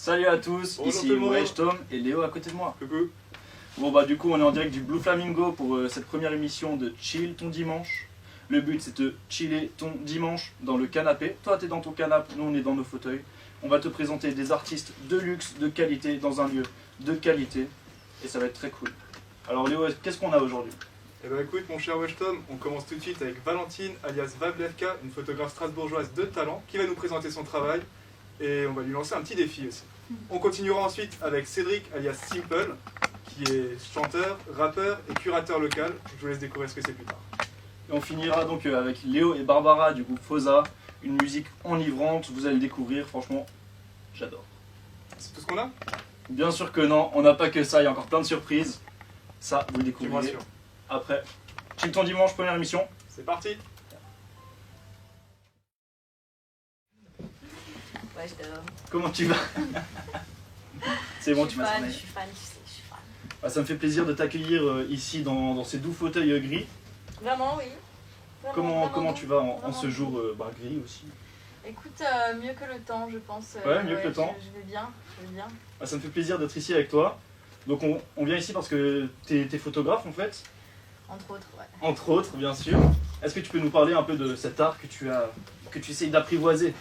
Salut à tous, Bonjour ici tout le monde. Wesh Tom et Léo à côté de moi. Coucou. Bon bah du coup on est en direct du Blue Flamingo pour cette première émission de Chill ton dimanche. Le but c'est de chiller ton dimanche dans le canapé. Toi t'es dans ton canapé, nous on est dans nos fauteuils. On va te présenter des artistes de luxe, de qualité, dans un lieu de qualité. Et ça va être très cool. Alors Léo, qu'est-ce qu'on a aujourd'hui? Eh ben écoute mon cher Wesh Tom, on commence tout de suite avec Valentine alias Vablevka, une photographe strasbourgeoise de talent qui va nous présenter son travail et on va lui lancer un petit défi aussi. On continuera ensuite avec Cédric alias Simple qui est chanteur, rappeur et curateur local. Je vous laisse découvrir ce que c'est plus tard. Et on finira donc avec Léo et Barbara du groupe Fosa. Une musique enivrante, vous allez le découvrir, franchement, j'adore. C'est tout ce qu'on a? Bien sûr que non, on n'a pas que ça, il y a encore plein de surprises. Ça, vous le Tu me découvrirez rassures. après. Chill ton dimanche, première émission. C'est parti. Ouais, je t'adore. Comment tu vas? C'est bon, Je tu suis m'as fan, sonné. je suis fan, tu sais, je suis fan. Ah, ça me fait plaisir de t'accueillir ici dans ces doux fauteuils gris. Vraiment, oui. Comment tu vas en vraiment ce jour gris aussi? Écoute, mieux que le temps, je pense. Ouais, mieux que le temps. Je vais bien, je vais bien. Ah, ça me fait plaisir d'être ici avec toi. Donc on vient ici parce que t'es photographe en fait, Entre autres, ouais. entre autres bien sûr. Est-ce que tu peux nous parler un peu de cet art que tu essayes d'apprivoiser?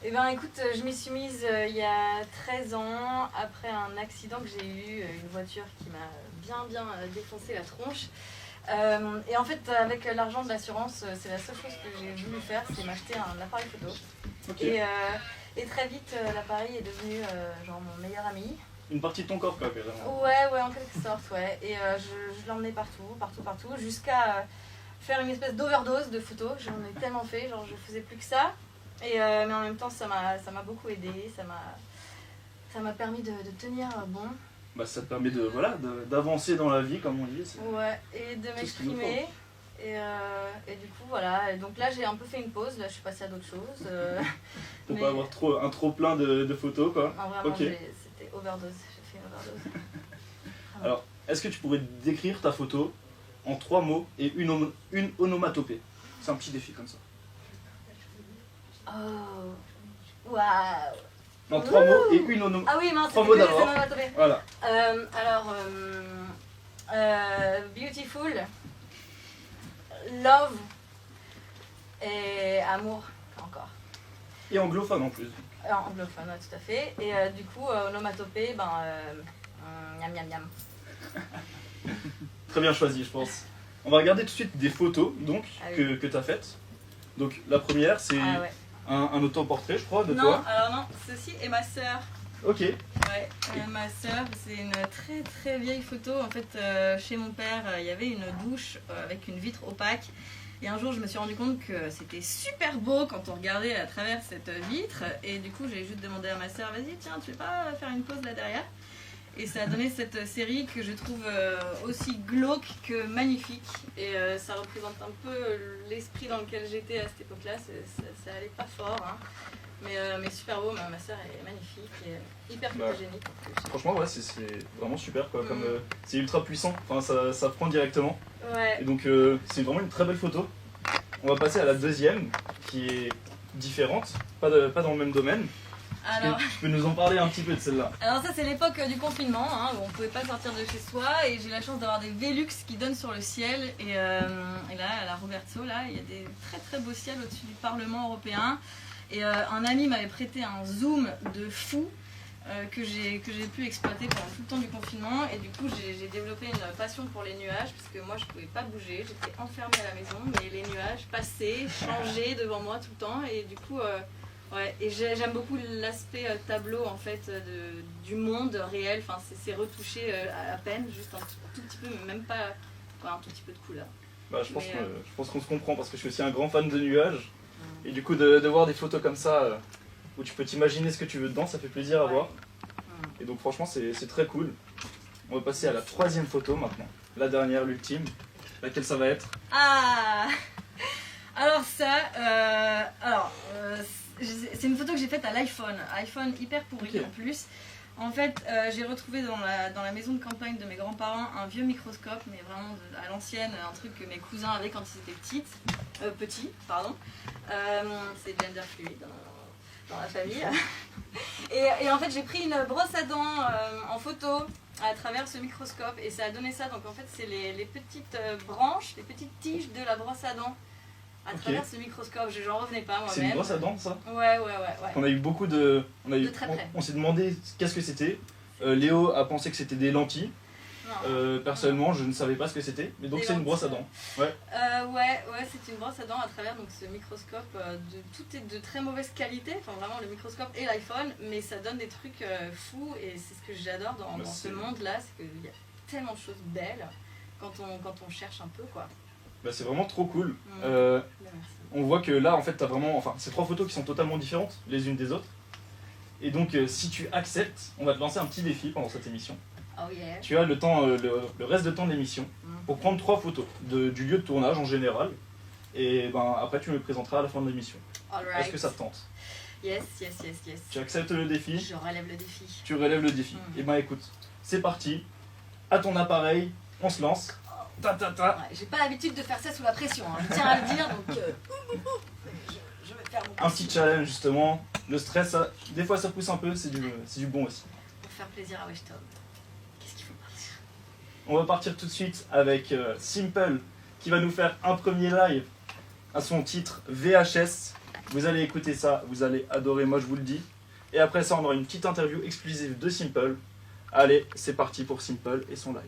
Eh ben écoute, je m'y suis mise il y a 13 ans, après un accident que j'ai eu, une voiture qui m'a bien défoncé la tronche. Et en fait, avec l'argent de l'assurance, c'est la seule chose que j'ai voulu faire, c'est m'acheter un appareil photo. Ok. Et très vite, l'appareil est devenu genre mon meilleur ami. Une partie de ton corps quoi, carrément. Ouais, en quelque sorte, ouais. Et je l'emmenais partout, jusqu'à faire une espèce d'overdose de photos. J'en ai tellement fait, genre je faisais plus que ça. Et, mais en même temps, ça m'a beaucoup aidé, ça m'a permis de tenir bon. Bah, ça te permet d'avancer dans la vie comme on dit. Ouais, et de C'est ce qu'il nous m'exprimer. Et du coup, voilà. Et donc là, j'ai un peu fait une pause, là je suis passée à d'autres choses. Pour mais- pas avoir un trop plein de photos quoi. Non, vraiment, Ok. c'était overdose, j'ai fait une overdose. Alors, est-ce que tu pourrais décrire ta photo en 3 mots et une onomatopée? C'est un petit défi comme ça. Oh, waouh! En 3 mots et une onomatopée. Ah oui, mince, Trois c'était mots que les d'abord. onomatopées. Voilà. Alors, beautiful, love et amour, encore. Et anglophone en plus. Anglophone, ouais, tout à fait. Et du coup, onomatopée, miam miam miam. Très bien choisi, je pense. On va regarder tout de suite des photos donc, Ah oui. que tu as faites. Donc, la première, c'est Ah ouais. un autoportrait, je crois, de Non, toi. alors non, ceci est ma sœur. Ok. Ouais, ma sœur, c'est une très vieille photo. En fait, chez mon père, il y avait une douche avec une vitre opaque. Et un jour, je me suis rendu compte que c'était super beau quand on regardait à travers cette vitre. Et du coup, j'ai juste demandé à ma sœur, vas-y, tiens, tu veux pas faire une pause là derrière? Et ça a donné cette série que je trouve aussi glauque que magnifique. Et ça représente un peu l'esprit dans lequel j'étais à cette époque-là. Ça allait pas fort, hein. Mais super beau. Ma sœur est magnifique et hyper Bah, photogénique en plus. Franchement, ouais, c'est vraiment super quoi. Comme, c'est ultra puissant, enfin, ça prend directement. Ouais. Et donc, c'est vraiment une très belle photo. On va passer à la deuxième qui est différente, pas dans le même domaine. Est-ce Alors, que tu peux nous en parler un petit peu de celle-là? alors ça c'est l'époque du confinement, hein, où on pouvait pas sortir de chez soi et j'ai la chance d'avoir des Velux qui donnent sur le ciel et là à la Roberto là il y a des très beaux ciels au-dessus du Parlement européen et un ami m'avait prêté un zoom de fou que j'ai pu exploiter pendant tout le temps du confinement et du coup j'ai développé une passion pour les nuages parce que moi je pouvais pas bouger, j'étais enfermée à la maison mais les nuages passaient, changeaient devant moi tout le temps et du coup ouais, et j'aime beaucoup l'aspect tableau en fait du monde réel, enfin c'est retouché à peine, juste un tout petit peu, mais même pas un tout petit peu de couleur. Bah, je Mais, pense qu'on se comprend parce que je suis aussi un grand fan de nuages. Et du coup, de voir des photos comme ça, où tu peux t'imaginer ce que tu veux dedans, ça fait plaisir à Ouais. voir. Et donc franchement, c'est très cool. On va passer à la troisième photo maintenant. La dernière, l'ultime. Laquelle ça va être? Ah alors ça, c'est une photo que j'ai faite à iPhone hyper pourri Ok. en plus. En fait, j'ai retrouvé dans la maison de campagne de mes grands-parents un vieux microscope, mais vraiment à l'ancienne, un truc que mes cousins avaient quand ils étaient petits, pardon. C'est gender fluid. dans la famille. Et en fait, j'ai pris une brosse à dents en photo à travers ce microscope et ça a donné ça. Donc en fait, c'est les petites branches, les petites tiges de la brosse à dents à travers ce microscope. J'en revenais pas moi-même. C'est une brosse à dents, ça? Ouais. On a eu beaucoup de... De très près. On s'est demandé qu'est-ce que c'était. Léo a pensé que c'était des lentilles. Personnellement, je ne savais pas ce que c'était, mais donc c'est une brosse à dents. Ouais, c'est une brosse à dents à travers donc, ce microscope. Tout est de très mauvaise qualité, enfin vraiment le microscope et l'iPhone, mais ça donne des trucs fous et c'est ce que j'adore dans ce monde-là, c'est qu'il y a tellement de choses belles quand on cherche un peu, quoi. Bah, c'est vraiment trop cool. Merci. On voit que là, en fait, t'as vraiment... Enfin, c'est 3 photos qui sont totalement différentes les unes des autres. Et donc, si tu acceptes, on va te lancer un petit défi pendant cette émission. Oh yeah. Tu as le temps, le reste de temps de l'émission pour prendre 3 photos du lieu de tournage en général. Et ben, après, tu me les présenteras à la fin de l'émission. Alright. Est-ce que ça te tente? Yes. Tu acceptes le défi? Je relève le défi. Tu relèves le défi. Et ben écoute, c'est parti. À ton appareil, on se lance. Ouais, j'ai pas l'habitude de faire ça sous la pression, hein. Je tiens à le dire, donc je vais faire mon Un petit challenge justement. Le stress, des fois ça pousse un peu, c'est du bon aussi. pour faire plaisir à Weshtom. Qu'est-ce qu'il faut partir? On va partir tout de suite avec Simple qui va nous faire un premier live à son titre VHS. Vous allez écouter ça, vous allez adorer, moi je vous le dis. Et après ça, on aura une petite interview exclusive de Simple. Allez, c'est parti pour Simple et son live.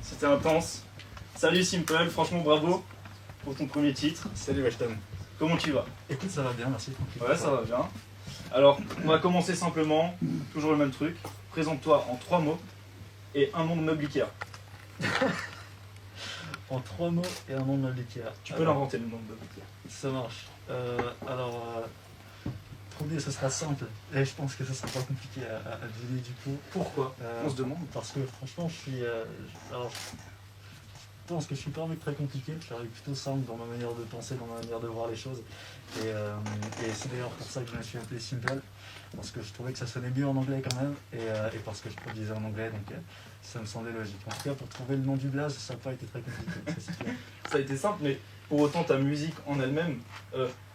C'était intense. Salut Simple, franchement bravo pour ton premier titre. Salut Weshtom. Comment tu vas? Écoute, ça va bien, merci. Ouais, ça va bien. Alors, on va commencer simplement, toujours le même truc. Présente-toi en 3 mots et un nom de meuble Ikea. En 3 mots et un nom de meuble Ikea. Tu peux l'inventer le nom de meuble Ikea. Ça marche. Premier, ce sera simple. Et je pense que ce sera pas compliqué à deviner du coup. Pourquoi? On se demande. Parce que franchement, je pense que je suis pas un mec très compliqué. Je suis plutôt simple dans ma manière de penser, dans ma manière de voir les choses. Et c'est d'ailleurs pour ça que je me suis appelé Simple, parce que je trouvais que ça sonnait mieux en anglais quand même, et parce que je produisais en anglais, donc ça me semblait logique. En tout cas, pour trouver le nom du blaze, ça n'a pas été très compliqué, ça c'est clair. Ça a été simple, mais pour autant ta musique en elle-même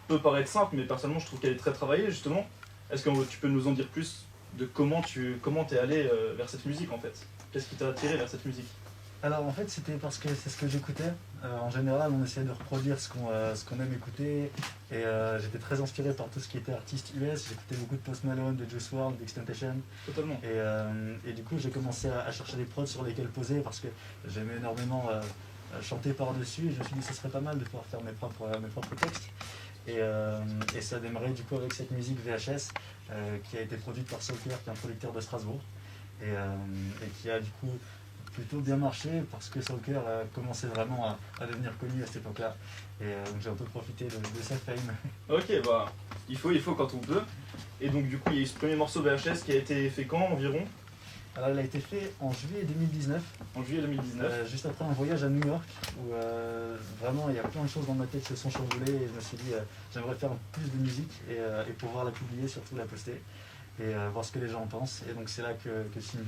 peut paraître simple, mais personnellement je trouve qu'elle est très travaillée justement. Est-ce que tu peux nous en dire plus de comment t'es allé vers cette musique en fait? Qu'est-ce qui t'a attiré vers cette musique? Alors en fait c'était parce que c'est ce que j'écoutais. En général on essayait de reproduire ce qu'on aime écouter et j'étais très inspiré par tout ce qui était artiste US. J'écoutais beaucoup de Post Malone, de Juice WRLD, d'Xtentation. Totalement. Et du coup j'ai commencé à chercher des prods sur lesquels poser parce que j'aimais énormément chanter par-dessus et je me suis dit que ce serait pas mal de pouvoir faire mes propres textes. Et ça a démarré du coup avec cette musique VHS qui a été produite par Soulker, qui est un producteur de Strasbourg et qui a du coup plutôt bien marché parce que Soulker commençait vraiment à devenir connu à cette époque-là. Et donc j'ai un peu profité de sa fame. Ok, bah il faut quand on peut. Et donc du coup il y a eu ce premier morceau VHS qui a été fait quand environ? Alors il a été fait en juillet 2019. En juillet 2019. Juste après un voyage à New York où vraiment il y a plein de choses dans ma tête qui se sont chamboulées et je me suis dit j'aimerais faire plus de musique et pouvoir la publier, surtout la poster et voir ce que les gens en pensent. Et donc c'est là que Simple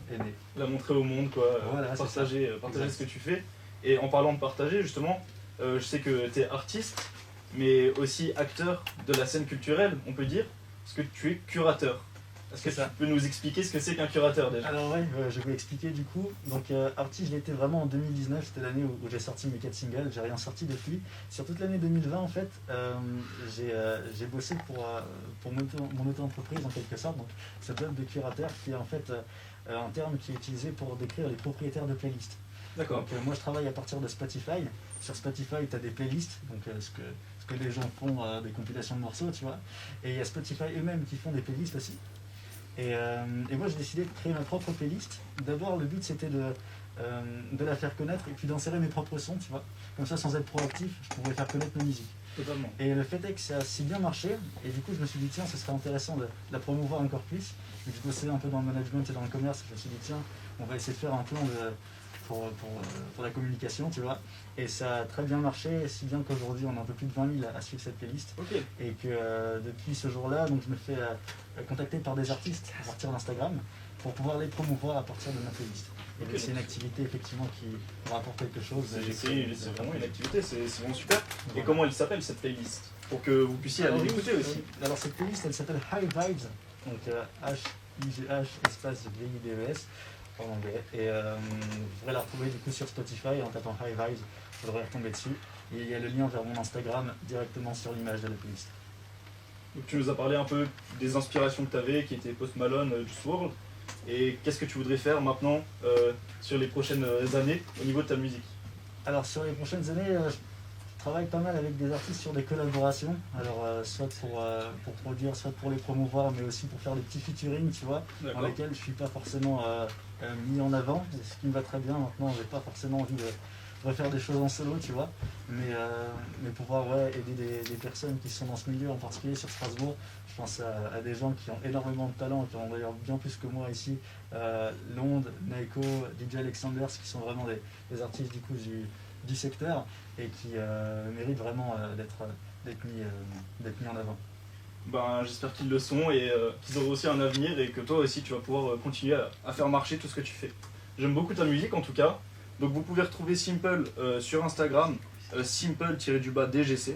est né. La montrer au monde quoi, Voilà, partager ce que tu fais. Et en parlant de partager justement, je sais que tu es artiste mais aussi acteur de la scène culturelle, on peut dire, parce que tu es curateur. Est-ce que tu peux nous expliquer ce que c'est qu'un curateur déjà? Alors ouais, je vais expliquer du coup. Donc artiste, je l'ai été vraiment en 2019, c'était l'année où j'ai sorti mes 4 singles, j'ai rien sorti depuis. Sur toute l'année 2020 en fait, j'ai bossé pour mon auto-entreprise en quelque sorte, donc ce job de curateur qui est en fait un terme qui est utilisé pour décrire les propriétaires de playlists. D'accord. Donc moi je travaille à partir de Spotify. Sur Spotify tu as des playlists, donc ce que les gens font, des compilations de morceaux, tu vois. Et il y a Spotify eux-mêmes qui font des playlists aussi. Et moi j'ai décidé de créer ma propre playlist. D'abord le but c'était de la faire connaître et puis d'insérer mes propres sons, tu vois. Comme ça sans être proactif, je pourrais faire connaître ma musique. Totalement. Et le fait est que ça a si bien marché, et du coup je me suis dit tiens ce serait intéressant de la promouvoir encore plus. Vu que je bossais un peu dans le management et dans le commerce, je me suis dit tiens on va essayer de faire un plan pour la communication, tu vois. Et ça a très bien marché, si bien qu'aujourd'hui on a un peu plus de 20 000 à suivre cette playlist. Ok. Et que depuis ce jour-là, donc je me fais contacter par des artistes à partir d'Instagram pour pouvoir les promouvoir à partir de ma playlist. Et Ok, donc c'est une activité effectivement qui me rapporte quelque chose. C'est vraiment une activité, c'est vraiment super. Et Voilà. comment elle s'appelle cette playlist? Pour que vous puissiez aller Alors, l'écouter aussi. Alors cette playlist elle s'appelle High Vibes, donc H-I-G-H espace V-I-D-E-S en anglais. Et vous pourrez la retrouver du coup sur Spotify en tapant High Vibes, vous devrez retomber dessus. Et il y a le lien vers mon Instagram directement sur l'image de la playlist. Donc tu nous as parlé un peu des inspirations que tu avais, qui étaient Post Malone, Juice WRLD. Et qu'est-ce que tu voudrais faire maintenant sur les prochaines années au niveau de ta musique? Alors sur les prochaines années, je travaille pas mal avec des artistes sur des collaborations. Alors soit pour produire, soit pour les promouvoir, mais aussi pour faire des petits featuring, tu vois, dans D'accord. lesquels je suis pas forcément mis en avant, ce qui me va très bien. Maintenant, j'ai pas forcément envie de refaire des choses en solo, tu vois, mais pouvoir aider des personnes qui sont dans ce milieu, en particulier sur Strasbourg. Je pense à des gens qui ont énormément de talent, qui ont d'ailleurs bien plus que moi ici, Londres, Naiko, DJ Alexanders, qui sont vraiment des artistes du coup du secteur et qui méritent vraiment d'être mis en avant. Ben, j'espère qu'ils le sont et qu'ils auront aussi un avenir et que toi aussi tu vas pouvoir continuer à faire marcher tout ce que tu fais. J'aime beaucoup ta musique en tout cas. Donc vous pouvez retrouver Simple sur Instagram, simple-DGC.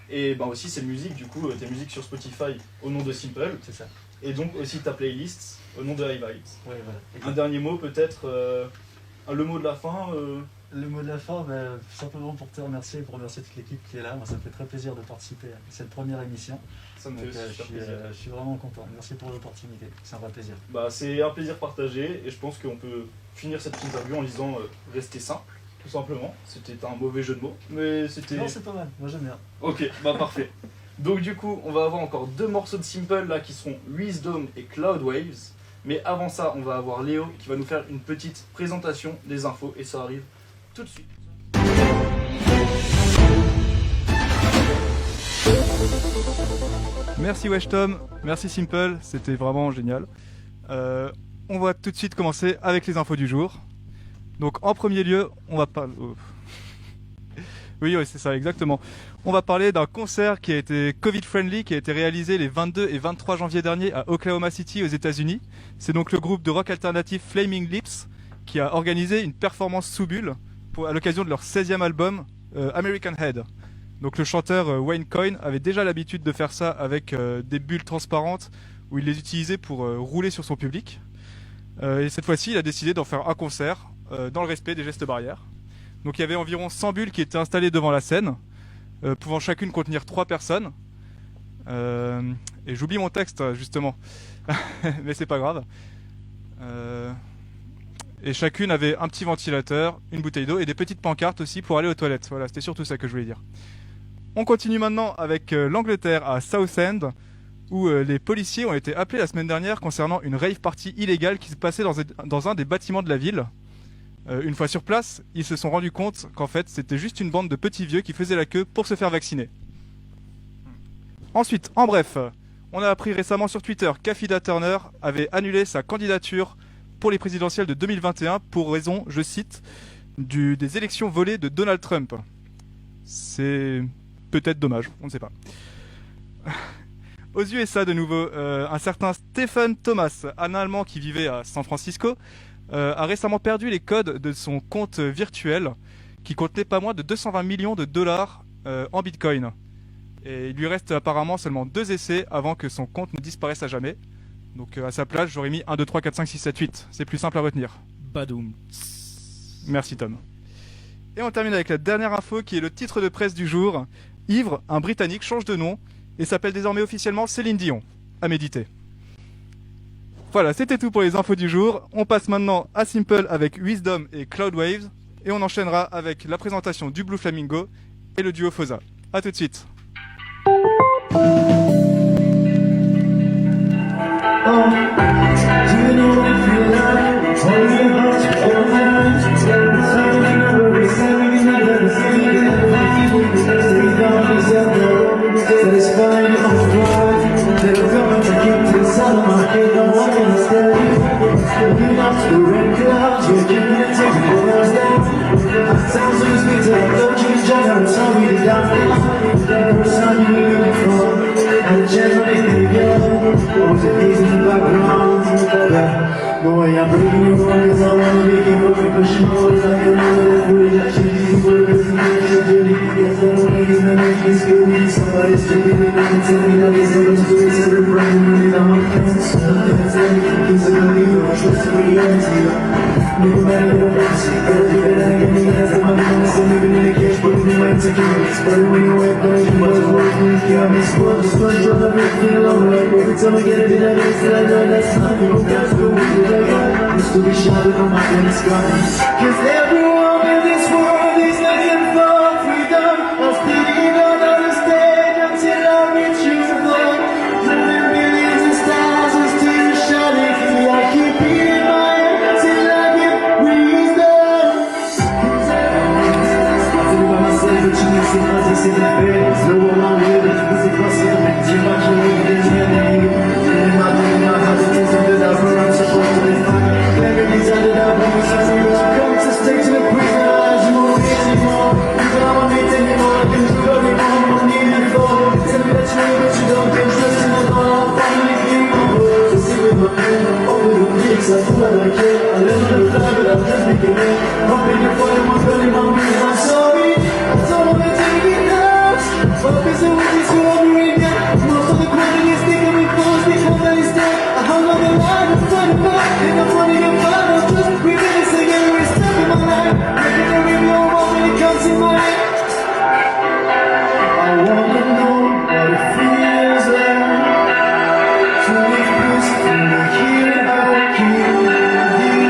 Et ben aussi ses musiques, du coup, tes musiques sur Spotify au nom de Simple. C'est ça. Et donc aussi ta playlist au nom de High Vibes. Ouais, voilà. Un dernier mot peut-être, le mot de la fin. Le mot de la fin, simplement pour te remercier, pour remercier toute l'équipe qui est là. Moi, ça me fait très plaisir de participer à cette première émission. Ça me Donc, fait super plaisir. je suis vraiment content. Merci pour l'opportunité. C'est un vrai plaisir. Bah, c'est un plaisir partagé et je pense qu'on peut finir cette interview en disant rester simple, tout simplement. C'était un mauvais jeu de mots, mais c'était... Non, c'est pas mal. Moi, j'aime bien. Ok, bah parfait. Donc du coup, on va avoir encore 2 morceaux de Simple là qui seront Wisdom et Cloud Waves. Mais avant ça, on va avoir Léo qui va nous faire une petite présentation des infos et ça arrive tout de suite. Merci Wesh Tom, merci Simple, c'était vraiment génial. On va tout de suite commencer avec les infos du jour. Donc en premier lieu, on va parler... Oui, c'est ça, exactement. On va parler d'un concert qui a été Covid-friendly, qui a été réalisé les 22 et 23 janvier dernier à Oklahoma City, aux États-Unis. C'est donc le groupe de rock alternatif Flaming Lips qui a organisé une performance sous bulle à l'occasion de leur 16e album, American Head. Donc le chanteur Wayne Coyne avait déjà l'habitude de faire ça avec des bulles transparentes où il les utilisait pour rouler sur son public. Et cette fois-ci, il a décidé d'en faire un concert dans le respect des gestes barrières. Donc il y avait environ 100 bulles qui étaient installées devant la scène, pouvant chacune contenir 3 personnes. Et j'oublie mon texte justement, mais c'est pas grave. Et chacune avait un petit ventilateur, une bouteille d'eau et des petites pancartes aussi pour aller aux toilettes. Voilà, c'était surtout ça que je voulais dire. On continue maintenant avec l'Angleterre à Southend, où les policiers ont été appelés la semaine dernière concernant une rave party illégale qui se passait dans un des bâtiments de la ville. Une fois sur place, ils se sont rendus compte qu'en fait c'était juste une bande de petits vieux qui faisaient la queue pour se faire vacciner. Ensuite, en bref, on a appris récemment sur Twitter qu'Afida Turner avait annulé sa candidature pour les présidentielles de 2021 pour raison, je cite, des élections volées de Donald Trump. C'est peut-être dommage, on ne sait pas. Aux USA de nouveau, un certain Stephen Thomas, un Allemand qui vivait à San Francisco, a récemment perdu les codes de son compte virtuel qui contenait pas moins de 220 millions de dollars en bitcoin. Et il lui reste apparemment seulement 2 essais avant que son compte ne disparaisse à jamais. Donc à sa place, j'aurais mis 1, 2, 3, 4, 5, 6, 7, 8. C'est plus simple à retenir. Badoum. Merci Tom. Et on termine avec la dernière info qui est le titre de presse du jour. Ivre, un Britannique, change de nom et s'appelle désormais officiellement Céline Dion. À méditer. Voilà, c'était tout pour les infos du jour. On passe maintenant à Simple avec Wisdom et Cloud Waves. Et on enchaînera avec la présentation du Blue Flamingo et le duo Fosa. A tout de suite. Boy, I'm breaking you on this, I wanna make it perfect, but she knows I can know that fully that she needs work, cause she knows she's dirty, yes, I don't make it, none of this good, somebody's stupid, and they tell me that it's never to it's every friend, and I'm a friend, so that's everything, cause I believe, I trust in reality, no matter what I see, girl, you better get me, as I'm on the so living in the cash, but in my ticket, but when you went, but you was working, yeah, I'm in school, just push on the big thing, long, like, every time I get a bit of this, I know that's not, you know, that's good, used to be shouted on my friend's skies. Cause everyone in this world is looking for freedom. I'm speaking out on the stage until I reach you, Lord. Moving millions of stars and still shining through. I keep beating my head till I get wisdom. Cause everyone is responsible by myself, but you need somebody to say that bad. No one on me, it's a possible. J'ai pas qui me dit rien à dire. J'ai ma vie, ma vie, c'est de la rue, c'est pour tous les fans. Everything's ended up when we say we are going to stay to the prison as you won't need anymore. You don't want me anymore, I can do every more, I don't need it for. Tell me that you but you don't get trust in the door. I'll finally give you a word to see with my pen. Over the weeks, I do what I can. I live in the flag, but I'm just beginning. Hoping you're fighting my belly, my knees, I'm sorry. I don't wanna take it now. But this is what this world we're in. Most of the quantities think of me close because I stay. I hung on the line and fight back. And I'm running a fight, I'm just breathing and singing every step in my life. Making every blow up when it comes to my head. I wanna know what it feels like to live peacefully here out here.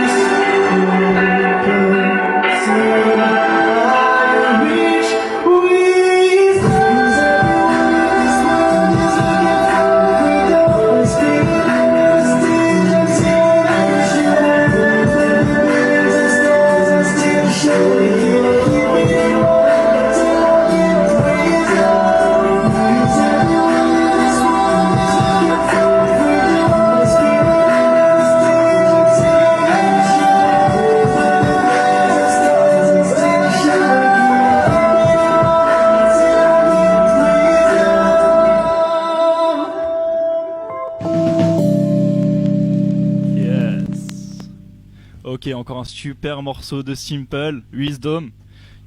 Ok, encore un super morceau de Simple, Wisdom.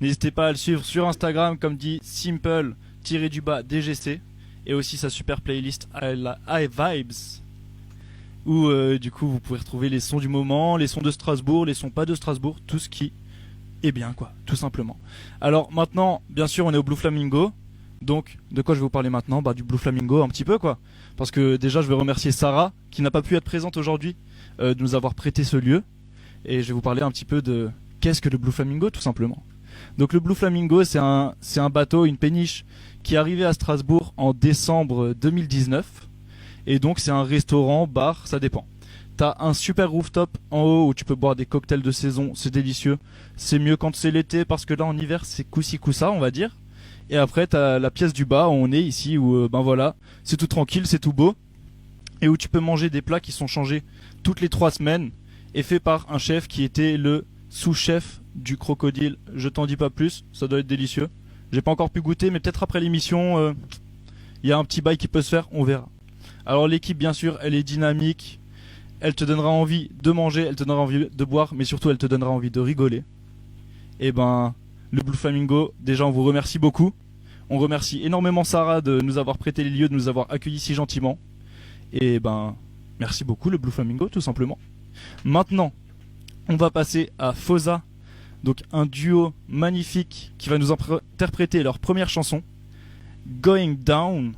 N'hésitez pas à le suivre sur Instagram, comme dit Simple-DGC. Et aussi sa super playlist High Vibes. Où du coup vous pouvez retrouver les sons du moment, les sons de Strasbourg, les sons pas de Strasbourg, tout ce qui est bien quoi, tout simplement. Alors maintenant, bien sûr on est au Blue Flamingo. Donc de quoi je vais vous parler maintenant? Bah du Blue Flamingo un petit peu quoi. Parce que déjà je vais remercier Sarah qui n'a pas pu être présente aujourd'hui de nous avoir prêté ce lieu. Et je vais vous parler un petit peu de qu'est-ce que le Blue Flamingo tout simplement. Donc le Blue Flamingo c'est un bateau, une péniche qui est arrivé à Strasbourg en décembre 2019. Et donc c'est un restaurant, bar, ça dépend. T'as un super rooftop en haut où tu peux boire des cocktails de saison, c'est délicieux. C'est mieux quand c'est l'été parce que là en hiver c'est coussi coussa on va dire. Et après t'as la pièce du bas où on est ici où ben voilà, c'est tout tranquille, c'est tout beau. Et où tu peux manger des plats qui sont changés toutes les 3 semaines et faits par un chef qui était le sous-chef du Crocodile. Je t'en dis pas plus, ça doit être délicieux. J'ai pas encore pu goûter mais peut-être après l'émission y a un petit bail qui peut se faire, on verra. Alors l'équipe bien sûr elle est dynamique, elle te donnera envie de manger, elle te donnera envie de boire, mais surtout elle te donnera envie de rigoler. Et ben le Blue Flamingo, déjà on vous remercie beaucoup. On remercie énormément Sarah de nous avoir prêté les lieux, de nous avoir accueillis si gentiment. Et ben merci beaucoup le Blue Flamingo tout simplement. Maintenant on va passer à Fosa, donc un duo magnifique qui va nous interpréter leur première chanson, Going Down.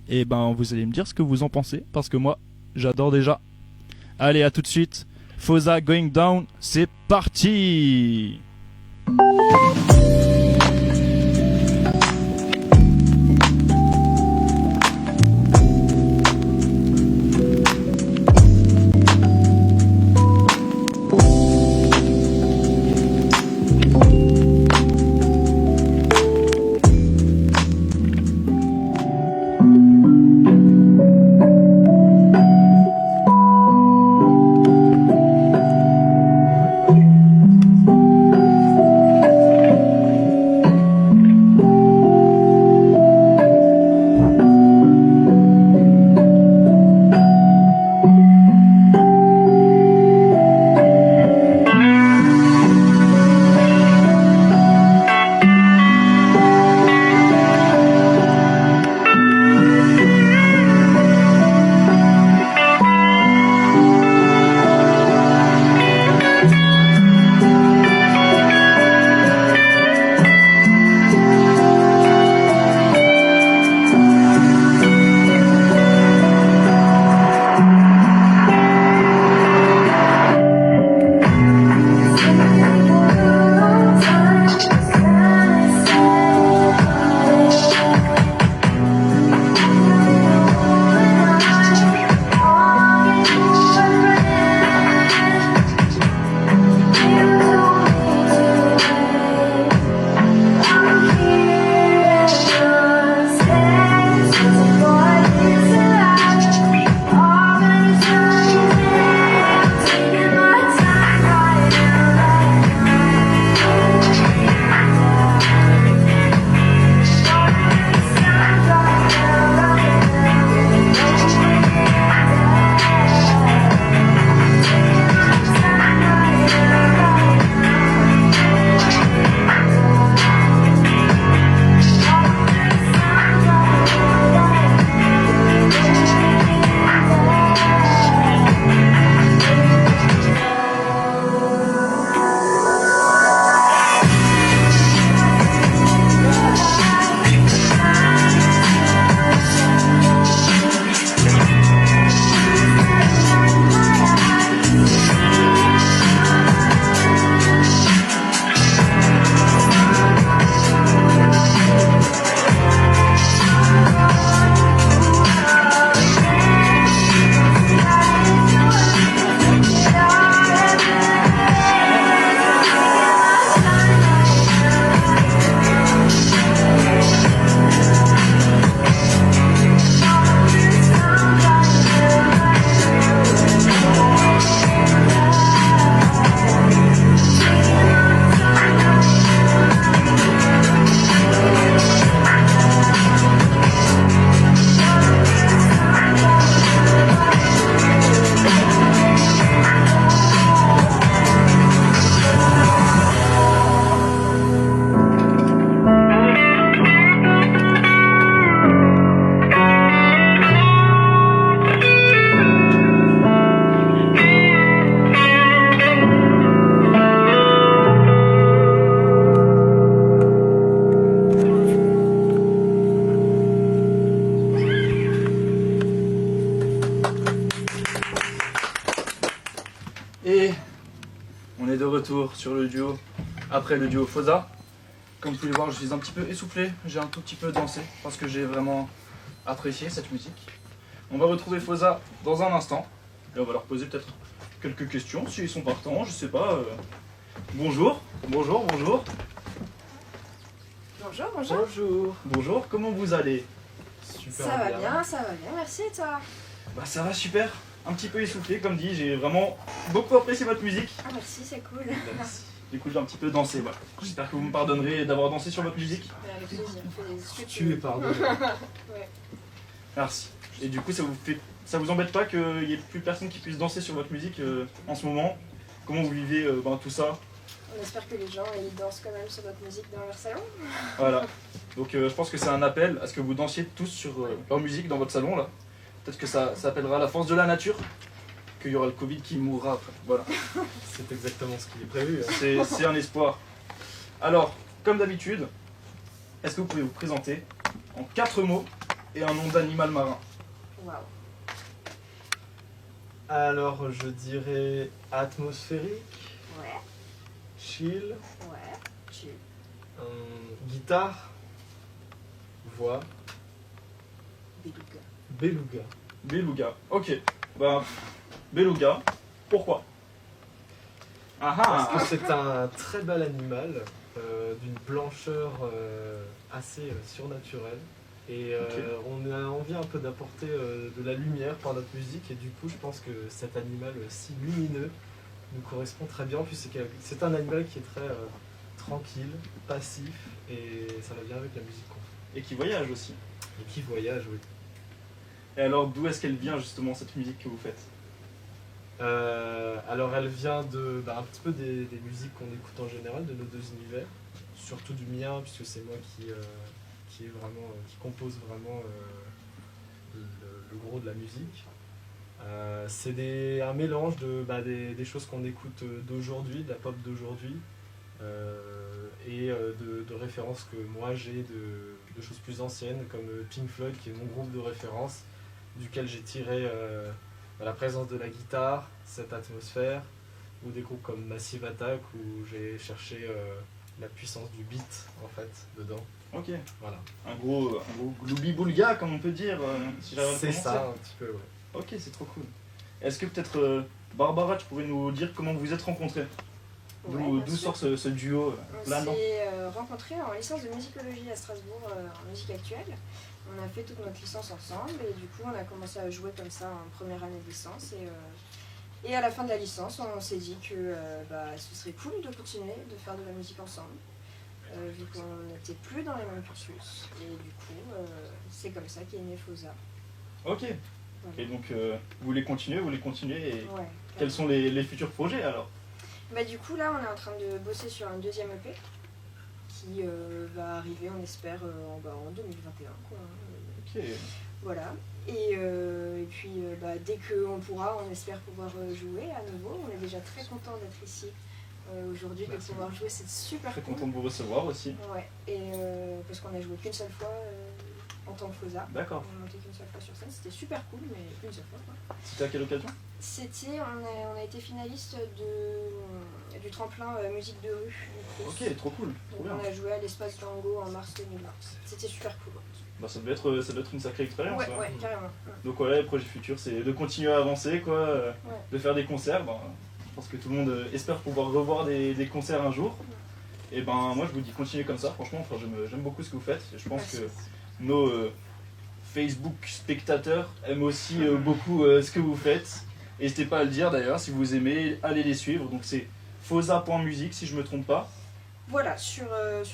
Et ben vous allez me dire ce que vous en pensez parce que moi j'adore déjà. Allez à tout de suite, Fosa Going Down, c'est parti. Et on est de retour sur le duo, après le duo Foza. Comme vous pouvez le voir, je suis un petit peu essoufflé, j'ai un tout petit peu dansé parce que j'ai vraiment apprécié cette musique. On va retrouver Foza dans un instant et on va leur poser peut-être quelques questions s'ils sont partants, je sais pas. Bonjour, bonjour, bonjour. Bonjour, bonjour. Bonjour. Bonjour, comment vous allez? Ça va bien, merci et toi? Bah ça va super, un petit peu essoufflé comme dit, j'ai vraiment beaucoup apprécié votre musique. Ah merci, c'est cool. Du coup j'ai un petit peu dansé, voilà. J'espère que vous me pardonnerez d'avoir dansé sur votre musique. Avec plaisir, fais ce que Tu es pardonné. Ouais. Merci. Et du coup ça vous embête pas qu'il n'y ait plus personne qui puisse danser sur votre musique en ce moment? Comment vous vivez tout ça? On espère que les gens ils dansent quand même sur notre musique dans leur salon. Voilà. Donc je pense que c'est un appel à ce que vous dansiez tous sur leur musique dans votre salon là. Peut-être que ça appellera la force de la nature, qu'il y aura le Covid qui mourra après. Voilà. C'est exactement ce qui est prévu. C'est un espoir. Alors, comme d'habitude, est-ce que vous pouvez vous présenter en 4 mots et un nom d'animal marin? Waouh. Alors, je dirais atmosphérique, Ouais, chill, ouais, tu. guitare, voix, Beluga. beluga. Beluga. Ok. Bah, Beluga. Pourquoi? Ah Parce ah. que c'est un très bel animal, d'une blancheur assez surnaturelle. Et on a envie un peu d'apporter de la lumière par notre musique. Et du coup, je pense que cet animal si lumineux nous correspond très bien. Puis c'est un animal qui est très tranquille, passif. Et ça va bien avec la musique qu'on fait. Et qui voyage aussi. Et qui voyage, oui. Et alors, d'où est-ce qu'elle vient justement cette musique que vous faites? Alors elle vient un petit peu des musiques qu'on écoute en général, de nos deux univers, surtout du mien puisque c'est moi qui compose vraiment le gros de la musique. C'est un mélange des choses qu'on écoute d'aujourd'hui, de la pop d'aujourd'hui, et de références que moi j'ai de choses plus anciennes comme Pink Floyd qui est mon groupe de référence, duquel j'ai tiré la présence de la guitare, cette atmosphère, ou des groupes comme Massive Attack où j'ai cherché la puissance du beat en fait dedans. Ok. Voilà. Un gros gloubi-boulga comme on peut dire. Si j'arrive à le C'est prononcer. ça un petit peu, ouais. Ok, c'est trop cool. Est-ce que peut-être Barbara, tu pourrais nous dire comment vous vous êtes rencontrés? Ouais, bien D'où sûr. sort ce duo On là, non? s'est rencontrés en licence de musicologie à Strasbourg en musique actuelle. On a fait toute notre licence ensemble et du coup on a commencé à jouer comme ça en première année de licence et à la fin de la licence on s'est dit que ce serait cool de continuer de faire de la musique ensemble vu qu'on n'était plus dans les mêmes cursus et du coup c'est comme ça qu'est né Foza. Ok. Voilà. Et donc vous voulez continuer et Ouais, quels sont les futurs projets alors? du coup là on est en train de bosser sur un deuxième EP qui va arriver on espère en 2021 quoi. Ok. Voilà. Et puis dès qu'on pourra, on espère pouvoir jouer à nouveau. On est déjà très content d'être ici aujourd'hui, de pouvoir jouer, c'est super Très cool. content de vous recevoir aussi. Ouais. Et parce qu'on a joué qu'une seule fois en tant que Foza. D'accord. On a monté qu'une seule fois sur scène, c'était super cool, mais une seule fois quoi. C'était à quelle occasion? C'était, on a été finaliste du tremplin musique de rue. Ok, trop cool. Trop bien. On a joué à l'espace Django en mars 2020. C'était super cool. Bah, ça devait être une sacrée expérience. Ouais, ouais, carrément. Donc ouais, le projet futur c'est de continuer à avancer, quoi, de faire des concerts. Je pense que tout le monde espère pouvoir revoir des concerts un jour. Et moi je vous dis continuez comme ça, franchement, j'aime beaucoup ce que vous faites. Je pense que nos Facebook spectateurs aiment aussi beaucoup ce que vous faites. N'hésitez pas à le dire d'ailleurs, si vous aimez, allez les suivre. Donc c'est foza.musique si je me trompe pas. Voilà, sur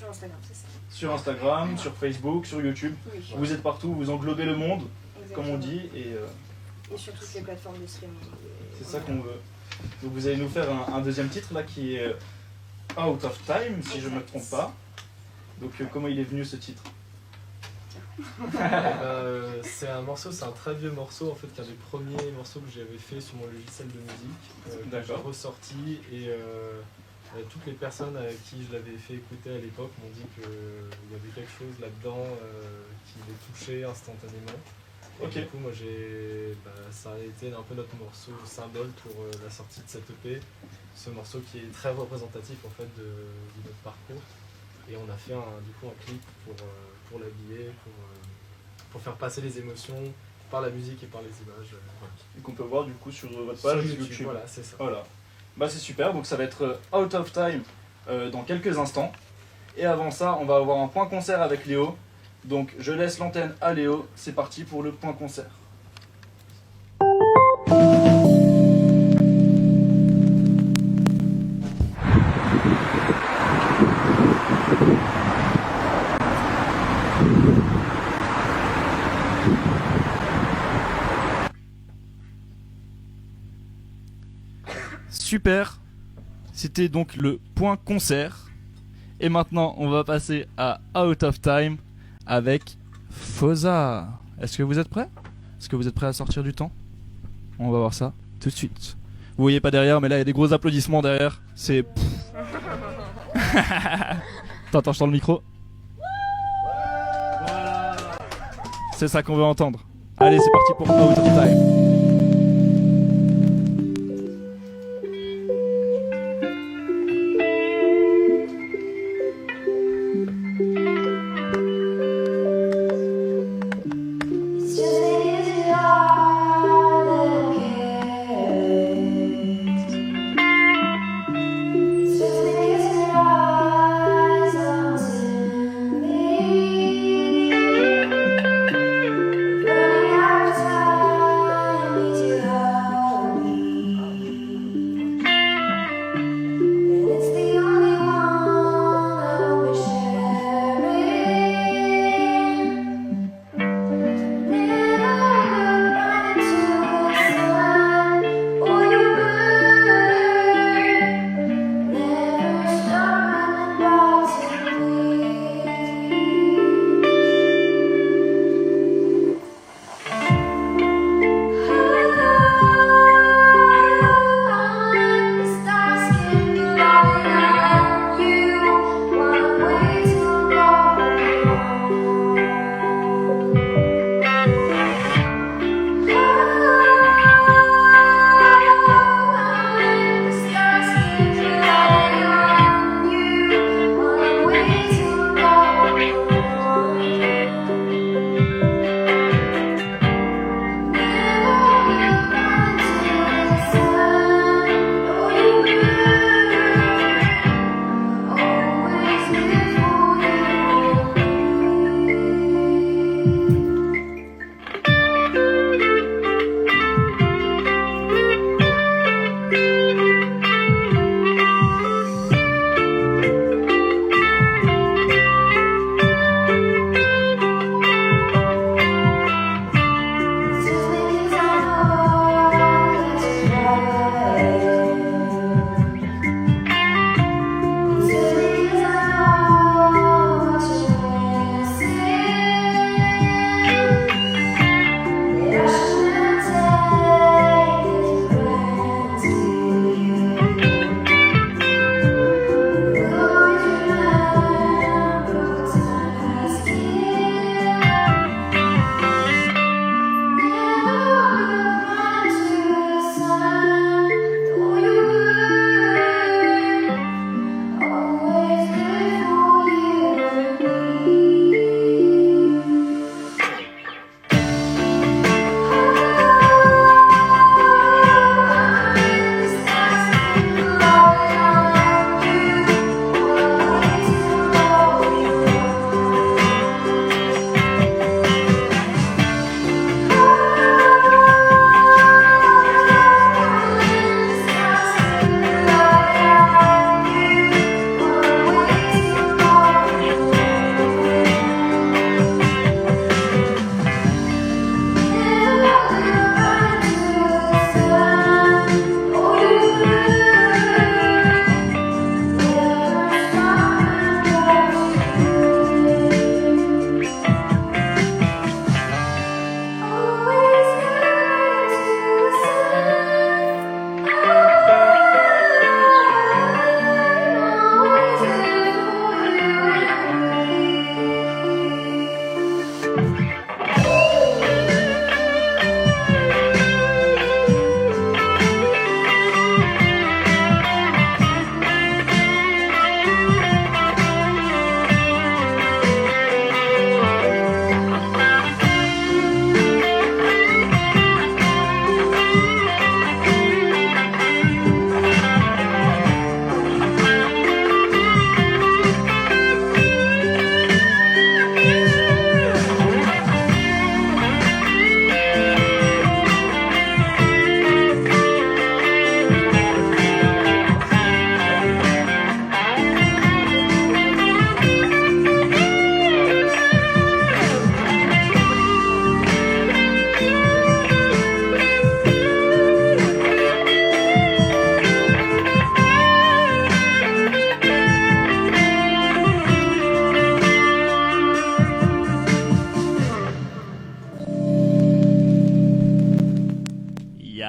Instagram, c'est ça. Sur Instagram, sur Facebook, sur YouTube. Oui, Vous êtes partout, vous englobez le monde, comme on exactement. dit. Et sur toutes les plateformes de streaming. C'est ça qu'on veut. Donc vous allez nous faire un deuxième titre là qui est Out of Time si je ne me trompe pas. Donc comment il est venu ce titre? C'est un très vieux morceau en fait, qui est un des premiers morceaux que j'avais fait sur mon logiciel de musique, que j'ai ressorti et toutes les personnes à qui je l'avais fait écouter à l'époque m'ont dit qu'il y avait quelque chose là-dedans qui les touchait instantanément. Ok. Du coup, moi, ça a été un peu notre morceau symbole pour la sortie de cette EP. Ce morceau qui est très représentatif en fait de notre parcours. Et on a fait un clip pour l'habiller, pour faire passer les émotions par la musique et par les images. Voilà. Et qu'on peut voir du coup sur votre page Sur YouTube. Voilà, c'est ça. Voilà. Bah c'est super, donc ça va être Out of Time dans quelques instants. Et avant ça, on va avoir un point concert avec Léo. Donc je laisse l'antenne à Léo, c'est parti pour le point concert. Super, c'était donc le point concert. Et maintenant, on va passer à Out of Time avec Foza. Est-ce que vous êtes prêts? Est-ce que vous êtes prêts à sortir du temps? On va voir ça tout de suite. Vous voyez pas derrière, mais là il y a des gros applaudissements derrière. C'est... Attends, je tends le micro. C'est ça qu'on veut entendre. Allez, c'est parti pour Out of Time. Running out of time.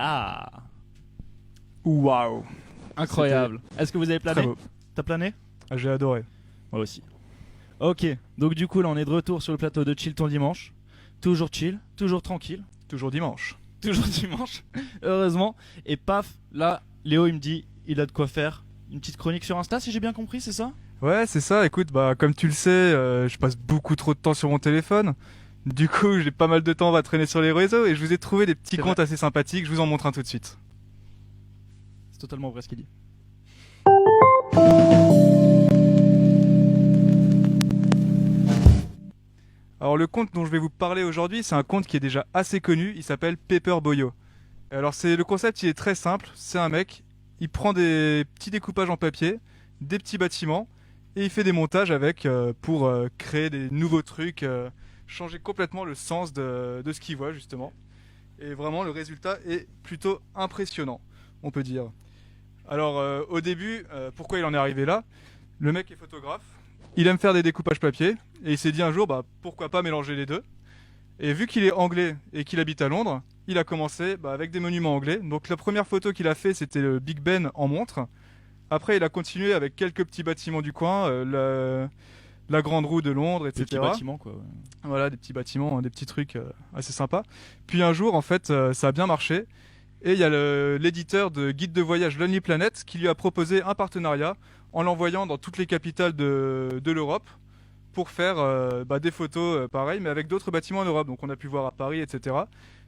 Ah. Waouh. Incroyable. Est-ce que vous avez Très plané? beau. T'as plané? Ah, j'ai adoré. Moi aussi. Ok, donc du coup là on est de retour sur le plateau de Chill ton dimanche. Toujours chill, toujours tranquille. Toujours dimanche. Toujours dimanche, heureusement. Et paf, là, Léo il me dit, il a de quoi faire. Une petite chronique sur Insta si j'ai bien compris, c'est ça? Ouais, c'est ça. Écoute, bah, comme tu le sais, je passe beaucoup trop de temps sur mon téléphone. Du coup, j'ai pas mal de temps à traîner sur les réseaux et je vous ai trouvé des petits C'est comptes vrai. assez sympathiques. Je vous en montre un tout de suite. C'est totalement vrai ce qu'il dit. Alors, le compte dont je vais vous parler aujourd'hui, c'est un compte qui est déjà assez connu. Il s'appelle Paper Boyo. Alors, le concept, il est très simple. C'est un mec, il prend des petits découpages en papier, des petits bâtiments, et il fait des montages avec pour créer des nouveaux trucs, changer complètement le sens de ce qu'il voit, justement. Et vraiment, le résultat est plutôt impressionnant, on peut dire. Alors, au début, pourquoi il en est arrivé là? Le mec est photographe, il aime faire des découpages papier, et il s'est dit un jour, bah, pourquoi pas mélanger les deux. Et vu qu'il est anglais et qu'il habite à Londres, il a commencé avec des monuments anglais. Donc la première photo qu'il a fait, c'était le Big Ben en montre. Après, il a continué avec quelques petits bâtiments du coin, la Grande Roue de Londres, Des etc. petits bâtiments quoi. Ouais. Voilà, des petits bâtiments, hein, des petits trucs assez sympas. Puis un jour, en fait, ça a bien marché. Et il y a l'éditeur de guide de voyage Lonely Planet qui lui a proposé un partenariat en l'envoyant dans toutes les capitales de l'Europe pour faire des photos pareilles, mais avec d'autres bâtiments en Europe. Donc on a pu voir à Paris, etc.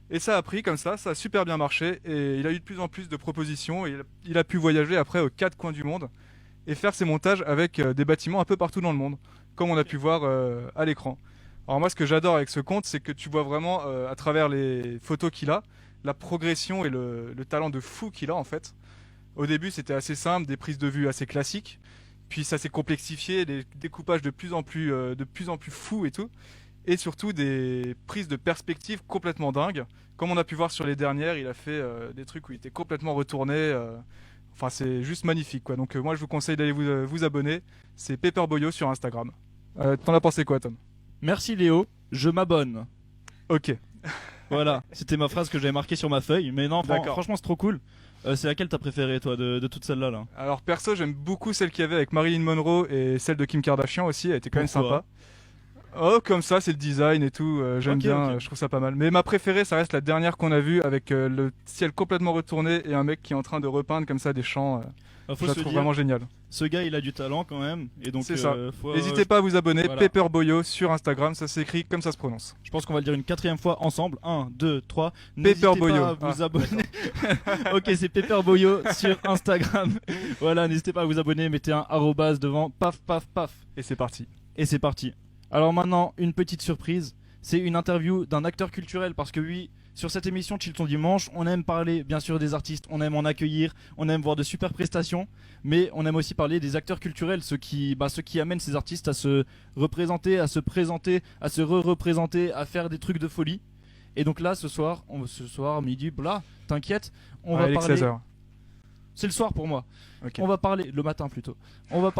Et ça a pris comme ça a super bien marché. Et il a eu de plus en plus de propositions. Et il a pu voyager après aux 4 coins du monde et faire ses montages avec des bâtiments un peu partout dans le monde, comme on a pu voir à l'écran. Alors moi, ce que j'adore avec ce compte, c'est que tu vois vraiment à travers les photos qu'il a, la progression et le talent de fou qu'il a en fait. Au début, c'était assez simple, des prises de vue assez classiques. Puis ça s'est complexifié, des découpages de plus en plus fous et tout. Et surtout des prises de perspective complètement dingues. Comme on a pu voir sur les dernières, il a fait des trucs où il était complètement retourné. Enfin, c'est juste magnifique, quoi. Donc moi, je vous conseille d'aller vous abonner. C'est Paper Boyo sur Instagram. T'en as pensé quoi, Tom? Merci Léo, je m'abonne. Ok. Voilà, c'était ma phrase que j'avais marquée sur ma feuille. Mais non, D'accord. franchement c'est trop cool. C'est laquelle t'as préférée toi de toutes celles-là là? Alors perso, j'aime beaucoup celle qu'il y avait avec Marilyn Monroe et celle de Kim Kardashian aussi. Elle était quand même Pourquoi sympa. Oh, comme ça, c'est le design et tout. J'aime Ok, bien, ok. je trouve ça pas mal. Mais ma préférée, ça reste la dernière qu'on a vue avec le ciel complètement retourné et un mec qui est en train de repeindre comme ça des champs. Faut Je la se trouve dire, vraiment géniale. ce gars il a du talent quand même. Et donc C'est ça. faut, N'hésitez pas à vous abonner. voilà. Paper Boyo sur Instagram, ça s'écrit comme ça se prononce. Je pense qu'on va le dire une 4e fois ensemble. 1, 2, 3. Paper N'hésitez Boyo. pas à vous abonner. Ok, c'est Paper Boyo sur Instagram. Voilà, n'hésitez pas à vous abonner. Mettez un arrobase devant. Paf, paf, paf. Et c'est parti. Et c'est parti. Alors maintenant, une petite surprise. C'est une interview d'un acteur culturel. Parce que oui, sur cette émission Chill ton dimanche, on aime parler bien sûr des artistes. On aime en accueillir. On aime voir de super prestations. Mais on aime aussi parler des acteurs culturels. Ceux qui amènent ces artistes à se représenter, à se présenter, à se re-représenter, à faire des trucs de folie. Et donc là, ce soir, midi, bla, t'inquiète, on va Allez, parler... 16h. C'est le soir pour moi. Ok. On va parler le matin plutôt. On va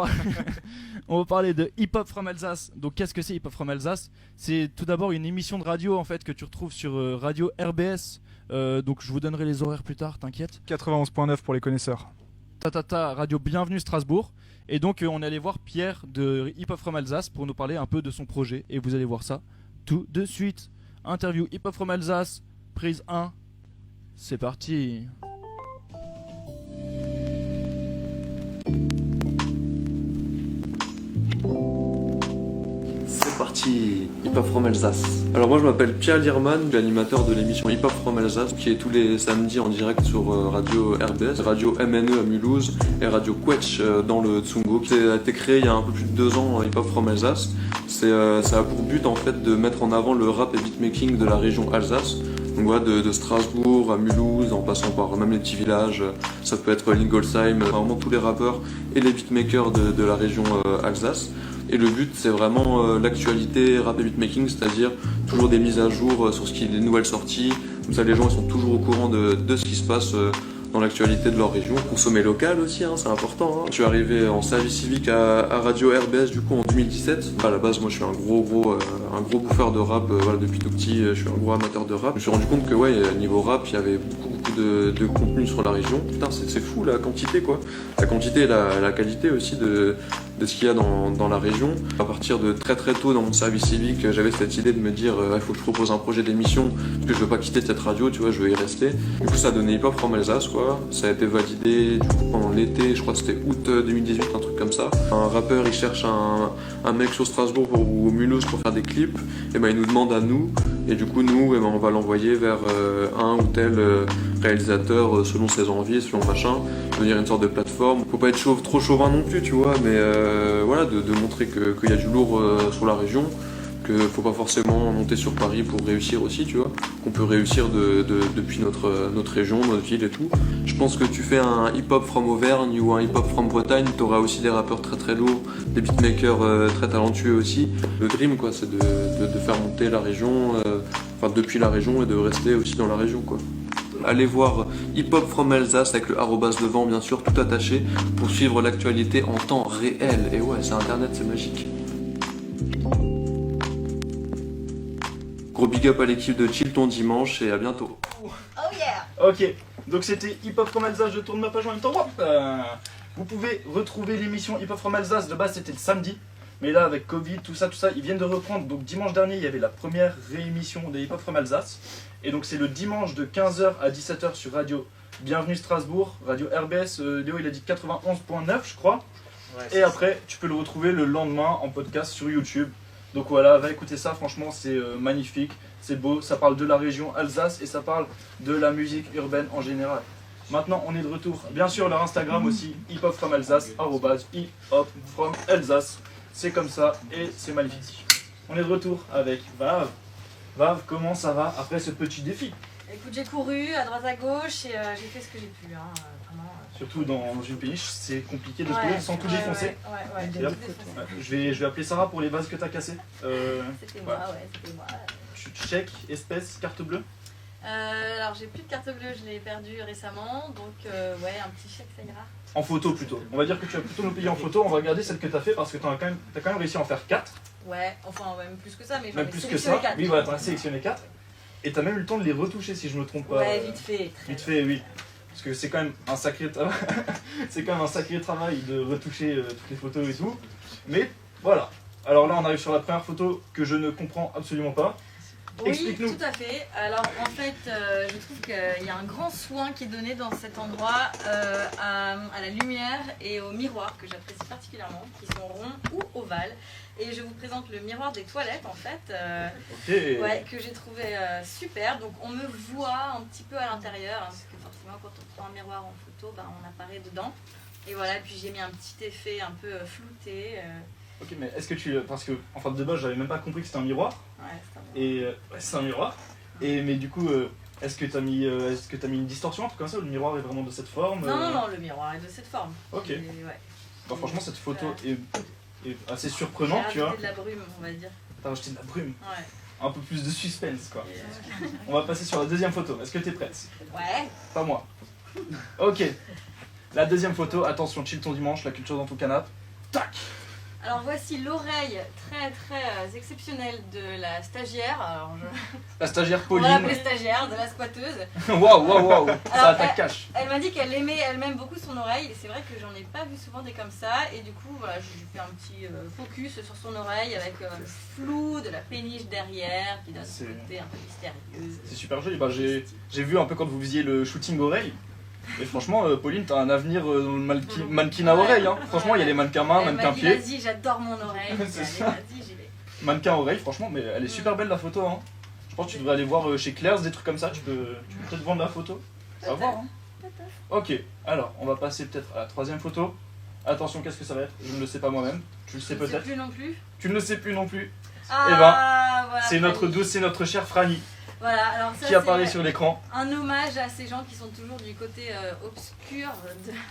parler de Hip Hop from Alsace. Donc qu'est-ce que c'est Hip Hop from Alsace? C'est tout d'abord une émission de radio en fait que tu retrouves sur radio RBS. Donc je vous donnerai les horaires plus tard, t'inquiète. 91.9 pour les connaisseurs. Radio Bienvenue Strasbourg. Et donc on est allé voir Pierre de Hip Hop from Alsace pour nous parler un peu de son projet. Et vous allez voir ça tout de suite. Interview Hip Hop from Alsace, prise 1. C'est parti. C'est parti, Hip Hop from Alsace. Alors moi je m'appelle Pierre Lierman, l'animateur de l'émission Hip Hop from Alsace qui est tous les samedis en direct sur radio RBS, radio MNE à Mulhouse et radio Quetch dans le Tsungo. Ça a été créé il y a un peu plus de 2 ans, Hip Hop from Alsace. Ça a pour but en fait de mettre en avant le rap et beatmaking de la région Alsace. Donc voilà, de Strasbourg à Mulhouse, en passant par même les petits villages, ça peut être Lingolsheim, vraiment tous les rappeurs et les beatmakers de la région Alsace. Et le but, c'est vraiment l'actualité rap et beatmaking, c'est-à-dire toujours des mises à jour sur les nouvelles sorties. Comme ça, les gens ils sont toujours au courant de ce qui se passe dans l'actualité de leur région. Consommer local aussi, c'est important. Je suis arrivé en service civique à Radio RBS du coup en 2017. À la base, moi, je suis un gros bouffeur de rap. Voilà, depuis tout petit, je suis un gros amateur de rap. Je me suis rendu compte que niveau rap, il y avait beaucoup de contenu sur la région. Putain, c'est fou la quantité quoi. La quantité et la qualité aussi de ce qu'il y a dans la région. À partir de très très tôt dans mon service civique, j'avais cette idée de me dire il faut que je propose un projet d'émission parce que je veux pas quitter cette radio, tu vois, je veux y rester. Du coup ça a donné Hip Hop from Alsace quoi. Ça a été validé du coup pendant l'été, je crois que c'était août 2018, un truc comme ça. Un rappeur il cherche un mec sur Strasbourg ou au Mulhouse pour faire des clips, et ben il nous demande à nous, et du coup nous on va l'envoyer vers un ou tel réalisateur selon ses envies, selon machin, devenir une sorte de plateforme. Faut pas être trop chauvin non plus, tu vois, mais voilà, de montrer qu'il y a du lourd sur la région, que faut pas forcément monter sur Paris pour réussir aussi, tu vois, qu'on peut réussir depuis notre région, notre ville et tout. Je pense que tu fais un hip-hop from Auvergne ou un hip-hop from Bretagne, t'auras aussi des rappeurs très très lourds, des beatmakers très talentueux aussi. Le dream quoi, c'est de faire monter la région, depuis la région et de rester aussi dans la région quoi. Allez voir Hip Hop from Alsace avec le arrobase devant bien sûr, tout attaché, pour suivre l'actualité en temps réel. Et ouais, c'est internet, c'est magique. Gros big up à l'équipe de Chill ton dimanche et à bientôt. Oh yeah. Ok, donc c'était Hip Hop from Alsace, je tourne ma page en même temps. Hop, vous pouvez retrouver l'émission Hip Hop from Alsace, de base c'était le samedi. Mais là, avec Covid, tout ça, ils viennent de reprendre. Donc dimanche dernier, il y avait la première réémission de Hip Hop from Alsace. Et donc c'est le dimanche de 15h à 17h sur Radio Bienvenue Strasbourg, Radio RBS, Léo il a dit 91.9 je crois. Ouais, et après, tu peux le retrouver le lendemain en podcast sur YouTube. Donc voilà, va écouter ça, franchement c'est magnifique, c'est beau, ça parle de la région Alsace et ça parle de la musique urbaine en général. Maintenant on est de retour, bien sûr leur Instagram aussi, Hip Hop from Alsace, @Hip Hop from Alsace. C'est comme ça et c'est magnifique. On est de retour avec Vav. Vav, comment ça va après ce petit défi? Écoute, j'ai couru à droite à gauche et j'ai fait ce que j'ai pu. Vraiment. Surtout dans une péniche, c'est compliqué de se courir sans tout défoncer. Ouais. Je vais appeler Sarah pour les vases que tu as cassés. C'était moi. Tu check, espèce, carte bleue? Alors j'ai plus de carte bleue, je l'ai perdue récemment, donc un petit chèque ça ira. En photo plutôt. On va dire que tu vas plutôt nous payer en photo, on va regarder celle que tu as fait parce que tu as quand même réussi à en faire 4. Ouais, enfin même plus que ça, mais j'en même ai plus que sélectionné ça. 4. Oui, voilà, tu en as sélectionné 4. Et tu as même eu le temps de les retoucher si je me trompe pas. Ouais, vite fait. Vite fait, oui. Parce que c'est quand même un sacré travail. C'est quand même un sacré travail de retoucher toutes les photos et tout. Mais voilà. Alors là, on arrive sur la première photo que je ne comprends absolument pas. Oui, explique-nous. tout à fait. Alors en fait, je trouve qu'il y a un grand soin qui est donné dans cet endroit à la lumière et au miroir que j'apprécie particulièrement, qui sont ronds ou ovales. Et je vous présente le miroir des toilettes en fait, que j'ai trouvé super. Donc on me voit un petit peu à l'intérieur, parce que forcément quand on prend un miroir en photo, on apparaît dedans. Et voilà, puis j'ai mis un petit effet un peu flouté. Ok, mais est-ce que parce que, enfin de base, j'avais même pas compris que c'était un miroir. Ouais, c'est un miroir. Et c'est un miroir. Mais du coup, est-ce que t'as mis une distorsion, un truc comme ça, ou le miroir est vraiment de cette forme? Non, le miroir est de cette forme. Ok. Ouais. Franchement, cette photo est assez surprenante, tu vois. J'ai rajouté de la brume, on va dire. T'as rajouté de la brume. Ouais. Un peu plus de suspense, quoi. On va passer sur la deuxième photo. Est-ce que t'es prête? Ouais. Pas moi. Ok. La deuxième photo, attention, chill ton dimanche, la culture dans ton canapé. Tac. Alors voici l'oreille très très exceptionnelle de la stagiaire. La stagiaire Pauline. On va l'appeler stagiaire, de la squatteuse. Waouh, ça attaque cash. Elle m'a dit qu'elle aimait elle-même beaucoup son oreille et c'est vrai que j'en ai pas vu souvent des comme ça. Et du coup, voilà, j'ai fait un petit focus sur son oreille avec le flou de la péniche derrière qui donne ce côté un peu mystérieux. C'est super joli. J'ai vu un peu quand vous faisiez le shooting oreille. Et franchement, Pauline, t'as un avenir mannequin à oreille. Hein. Franchement, il y a les mannequins mains, mannequins pieds. Vas-y, j'adore mon oreille. C'est ça. Vas-y, j'y vais. Mannequin oreille, franchement, mais elle est super belle la photo. Hein. Je pense que tu devrais aller voir chez Claire's des trucs comme ça. Tu peux peut-être vendre la photo. À voir. Hein. Ok, alors on va passer peut-être à la troisième photo. Attention, qu'est-ce que ça va être? Je ne le sais pas moi-même. Tu le sais peut-être. Je ne sais plus non plus. Tu ne le sais plus non plus. Ah, voilà, c'est notre douce, c'est notre chère Franny. Voilà, alors ça, qui apparaît sur l'écran. Un hommage à ces gens qui sont toujours du côté obscur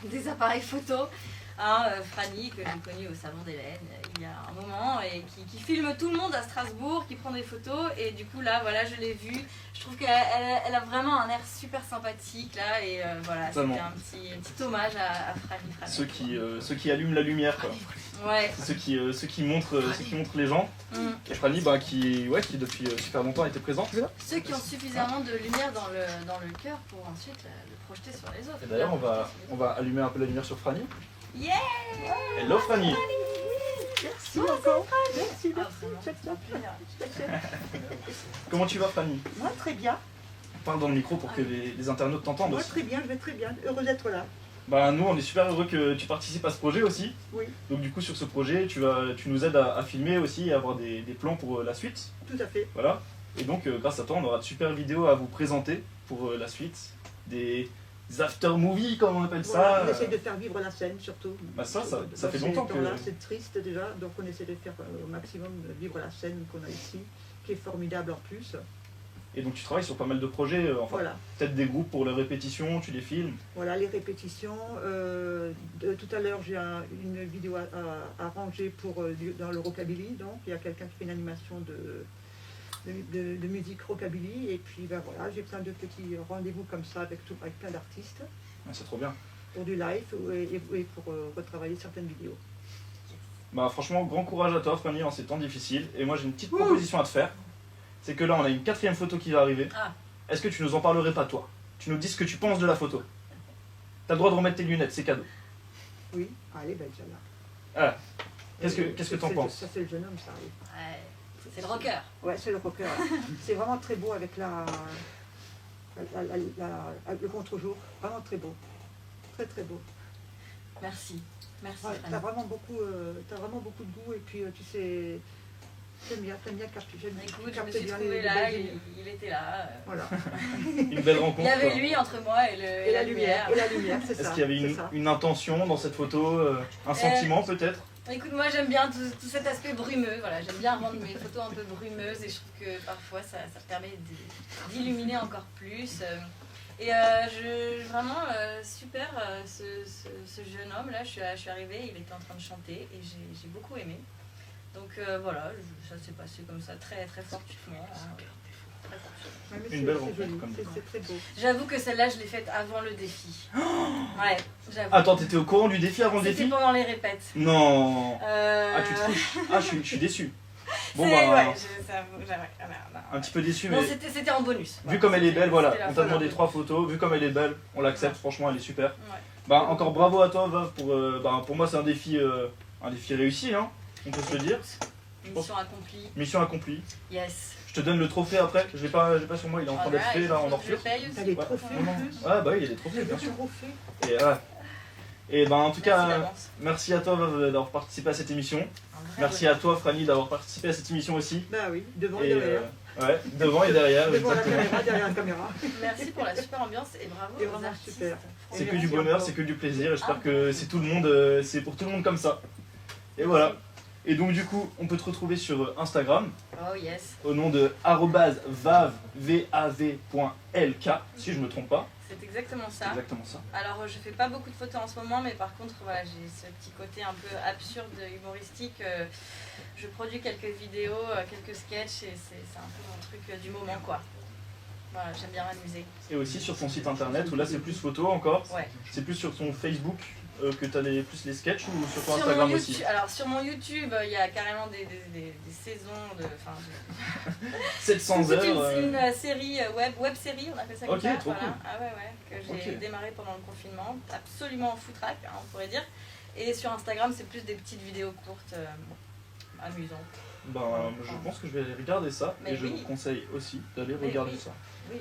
des appareils photo. Franny, que j'ai connue au Salon d'Hélène il y a un moment, et qui filme tout le monde à Strasbourg, qui prend des photos, et du coup là, voilà, je l'ai vue. Je trouve qu'elle a vraiment un air super sympathique là, et voilà, c'était Totalement. un petit hommage à Franny. Ceux qui allument la lumière, quoi. Ouais. C'est ceux qui montrent les gens. Et Franny, qui depuis super longtemps était présente. Ceux qui ont suffisamment de lumière dans le cœur pour ensuite le projeter sur les autres. Et d'ailleurs, on va allumer un peu la lumière sur Franny. Yeah! Hello Franny! Merci encore. Merci. Comment tu vas Franny? Moi, très bien. Parle dans le micro pour que les internautes t'entendent Moi, aussi. très bien, je vais très bien. Heureux d'être là. Nous, on est super heureux que tu participes à ce projet aussi. Oui. Donc du coup, sur ce projet, tu nous aides à filmer aussi et à avoir des plans pour la suite. Tout à fait. Voilà. Et donc, grâce à toi, on aura de super vidéos à vous présenter pour la suite. Des after-movies, comme on appelle Voilà, ça. on essaie de faire vivre la scène surtout. Ça fait longtemps que... Là, c'est triste déjà, donc on essaie de faire au maximum vivre la scène qu'on a ici, qui est formidable en plus. Et donc tu travailles sur pas mal de projets, voilà. Peut-être des groupes pour les répétitions, tu les filmes. Voilà, les répétitions. Tout à l'heure, j'ai une vidéo à ranger dans le rockabilly, donc il y a quelqu'un qui fait une animation de musique rockabilly, et puis voilà, j'ai plein de petits rendez-vous comme ça avec plein d'artistes. C'est trop bien. Pour du live et pour retravailler certaines vidéos. Franchement, grand courage à toi Fanny en ces temps difficiles. Et moi j'ai une petite proposition à te faire. C'est que là on a une 4e photo qui va arriver. Est-ce que tu nous en parlerais pas toi? Tu nous dis ce que tu penses de la photo. T'as le droit de remettre tes lunettes, c'est cadeau. Oui, allez, ben déjà là. Qu'est-ce que t'en penses? Ça c'est le jeune homme, ça. Oui. Ouais, c'est le rocker. Ouais, c'est le rocker. C'est vraiment très beau avec le contre-jour. Vraiment très beau. Très très beau. Merci. Merci. Ouais, t'as vraiment beaucoup de goût et puis tu sais, j'aime bien capter. Écoute, je me suis trouvée là, il était là. Voilà. Une belle rencontre. Il y avait lui entre moi et la lumière. Et la lumière, c'est ça. Est-ce qu'il y avait une intention dans cette photo, un sentiment peut-être? Écoute, moi j'aime bien tout cet aspect brumeux, voilà, j'aime bien rendre mes photos un peu brumeuses et je trouve que parfois ça permet d'illuminer encore plus. Et vraiment super ce jeune homme là, je suis arrivée, il était en train de chanter et j'ai beaucoup aimé. Donc voilà, ça s'est passé comme ça très très fortuitement. Une belle rencontre comme ça. C'est très beau. J'avoue que celle-là je l'ai faite avant le défi. Ouais, j'avoue. Attends, t'étais au courant du défi avant le défi? C'était pendant les répètes. Non. Tu triches. Je suis déçu. Bon un petit peu déçu, mais... Non, c'était en bonus. Vu comme elle est belle, voilà, on t'a demandé 3 photos, vu comme elle est belle, on l'accepte, franchement elle est super. Ouais. Encore bravo à toi Vav, pour moi c'est un défi réussi, hein, on peut se le dire. Mission accomplie. Mission accomplie. Yes. Je te donne le trophée après, je l'ai pas sur moi, il est en train d'être fait là en Orfure. T'as les trophées en plus? Ouais, bah oui, il y a des trophées bien sûr. Et en tout cas, merci à toi Vav d'avoir participé à cette émission. Merci à toi Franny d'avoir participé à cette émission aussi. Bah oui, devant et derrière. Ouais, devant et derrière. Devant la caméra, derrière la caméra. Merci pour la super ambiance et bravo aux artistes. Super. C'est que du bonheur, c'est que du plaisir et j'espère que c'est tout le monde, c'est pour tout le monde comme ça. Et voilà. Et donc du coup, on peut te retrouver sur Instagram. Oh yes. Au nom de @vav.lk, si je me trompe pas. C'est exactement ça. Exactement ça. Alors je fais pas beaucoup de photos en ce moment, mais par contre voilà, j'ai ce petit côté un peu absurde, humoristique. Je produis quelques vidéos, quelques sketchs et c'est un peu mon truc du moment quoi. Voilà, j'aime bien m'amuser. Et aussi sur ton site internet où là c'est plus photo encore. Ouais. C'est plus sur ton Facebook que tu as plus les sketchs ou sur ton Instagram aussi? Alors sur mon YouTube, il y a carrément des saisons de... 700 heures. C'est une série, web série, on appelle ça comme ça. Trop cool. Ah ouais, que j'ai démarré pendant le confinement, absolument en footrack, hein, on pourrait dire. Et sur Instagram, c'est plus des petites vidéos courtes, amusantes. Je pense que je vais regarder ça. Mais et je vous conseille aussi d'aller regarder ça. Oui.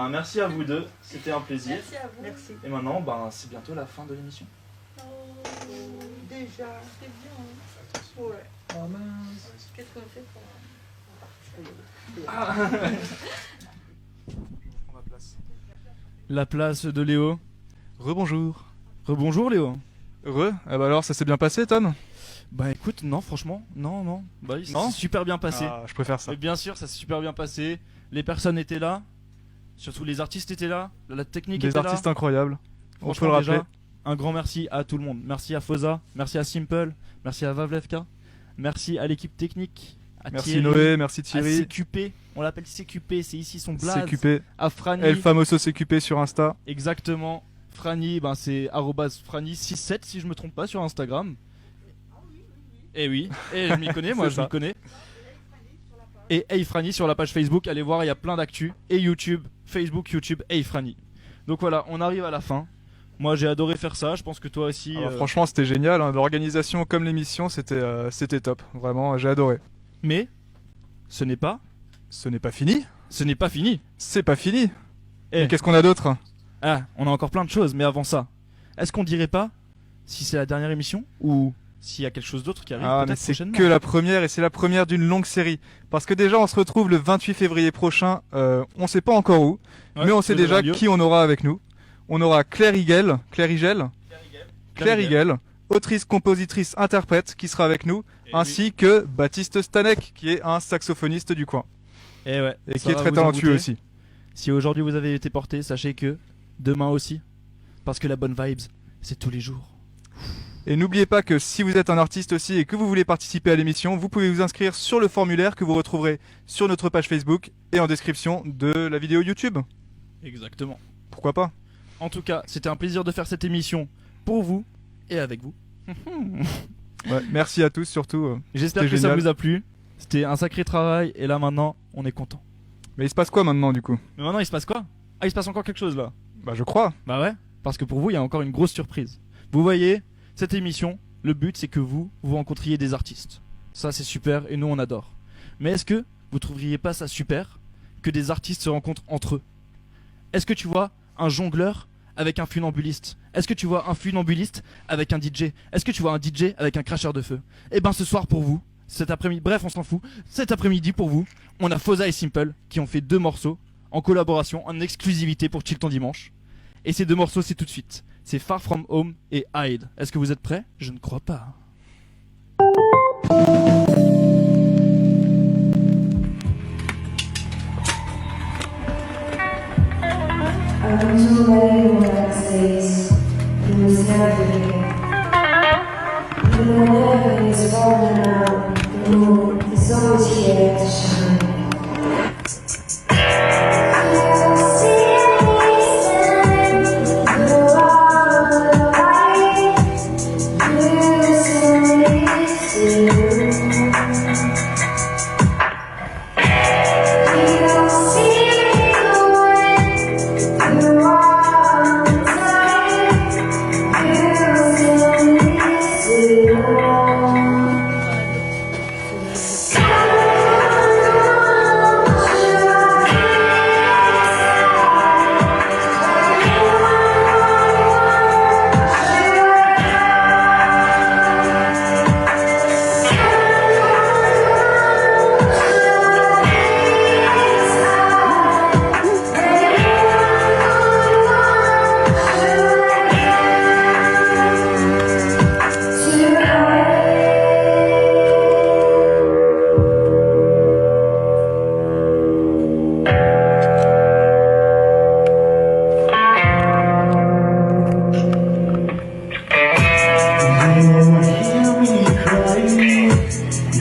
Merci à vous deux, c'était un plaisir. Merci à vous. Merci. Et maintenant, c'est bientôt la fin de l'émission. Déjà. C'est bien. Hein. Ouais. Oh mince. Qu'est-ce qu'on fait pour... La place de Léo. Rebonjour. Rebonjour Léo. Heureux. Alors, ça s'est bien passé, Tom? Bah écoute, non, franchement, non. Bah oui, ça Non s'est super bien passé. Ah, je préfère ça. Mais bien sûr, ça s'est super bien passé. Les personnes étaient là. Surtout les artistes étaient là. La technique Des était là. artistes incroyables. On peut Franchement, le rappeler. déjà, un grand merci à tout le monde. Merci à Foza, merci à Simple, merci à Vavlevka, merci à l'équipe technique, à Merci Thierry, Noé, merci à Thierry. CQP, on l'appelle CQP, c'est ici son blaze. CQP. À Franny, El Famoso CQP sur Insta. exactement. Franny, ben c'est @Franny67 si je me trompe pas sur Instagram. Et oui, et je m'y connais, moi C'est je ça. m'y connais. Et Hey Franny sur la page Facebook, allez voir, il y a plein d'actu. Et YouTube, Facebook, YouTube, Hey Franny. Donc voilà, on arrive à la fin. Moi j'ai adoré faire ça, je pense que toi aussi. Alors, franchement, c'était génial. Hein. L'organisation comme l'émission, c'était top. Vraiment, j'ai adoré. Mais ce n'est pas. Ce n'est pas fini. Ce n'est pas fini. C'est pas fini. Eh. Mais qu'est-ce qu'on a d'autre? Ah, on a encore plein de choses, mais avant ça, est-ce qu'on dirait pas si c'est la dernière émission ou s'il y a quelque chose d'autre qui arrive Ah, mais peut-être c'est prochainement? que la première et c'est la première d'une longue série. Parce que déjà, on se retrouve le 28 février prochain. On sait pas encore où, Ouais, mais on sait ça donnera déjà lieu. qui on aura avec nous. On aura Claire Higel, autrice, compositrice, interprète, qui sera avec nous, Et ainsi que Baptiste Stanek, qui est un saxophoniste du coin Et ouais, et ça qui est va très vous talentueux envoûter. aussi. Si aujourd'hui vous avez été porté, sachez que demain aussi. Parce que la bonne vibes, c'est tous les jours. Et n'oubliez pas que si vous êtes un artiste aussi et que vous voulez participer à l'émission, vous pouvez vous inscrire sur le formulaire que vous retrouverez sur notre page Facebook et en description de la vidéo YouTube. Exactement. Pourquoi pas? En tout cas, c'était un plaisir de faire cette émission pour vous et avec vous. Ouais, merci à tous surtout. J'espère que C'était ça génial. vous a plu. C'était un sacré travail et là maintenant, on est content. Mais il se passe quoi maintenant du coup? Mais maintenant, il se passe quoi? Ah, il se passe encore quelque chose là. Bah je crois. Bah ouais, parce que pour vous, il y a encore une grosse surprise. Vous voyez, cette émission, le but c'est que vous rencontriez des artistes. Ça c'est super et nous on adore. Mais est-ce que vous trouveriez pas ça super que des artistes se rencontrent entre eux? Est-ce que tu vois un jongleur avec un funambuliste? Est-ce que tu vois un funambuliste avec un DJ? Est-ce que tu vois un DJ avec un cracheur de feu? Eh ben ce soir pour vous, cet après-midi, bref on s'en fout, cet après-midi pour vous, on a Foza et Simple qui ont fait 2 morceaux en collaboration, en exclusivité pour Chill ton dimanche. Et ces 2 morceaux c'est tout de suite. C'est Far From Home et Hide. Est-ce que vous êtes prêts? Je ne crois pas. I went to away one of those days. He was never here. Even when heaven is falling out, the moon is always here to shine. You see me standing, you are the light. You see me still. You don't see me going. You are the light. You see me still.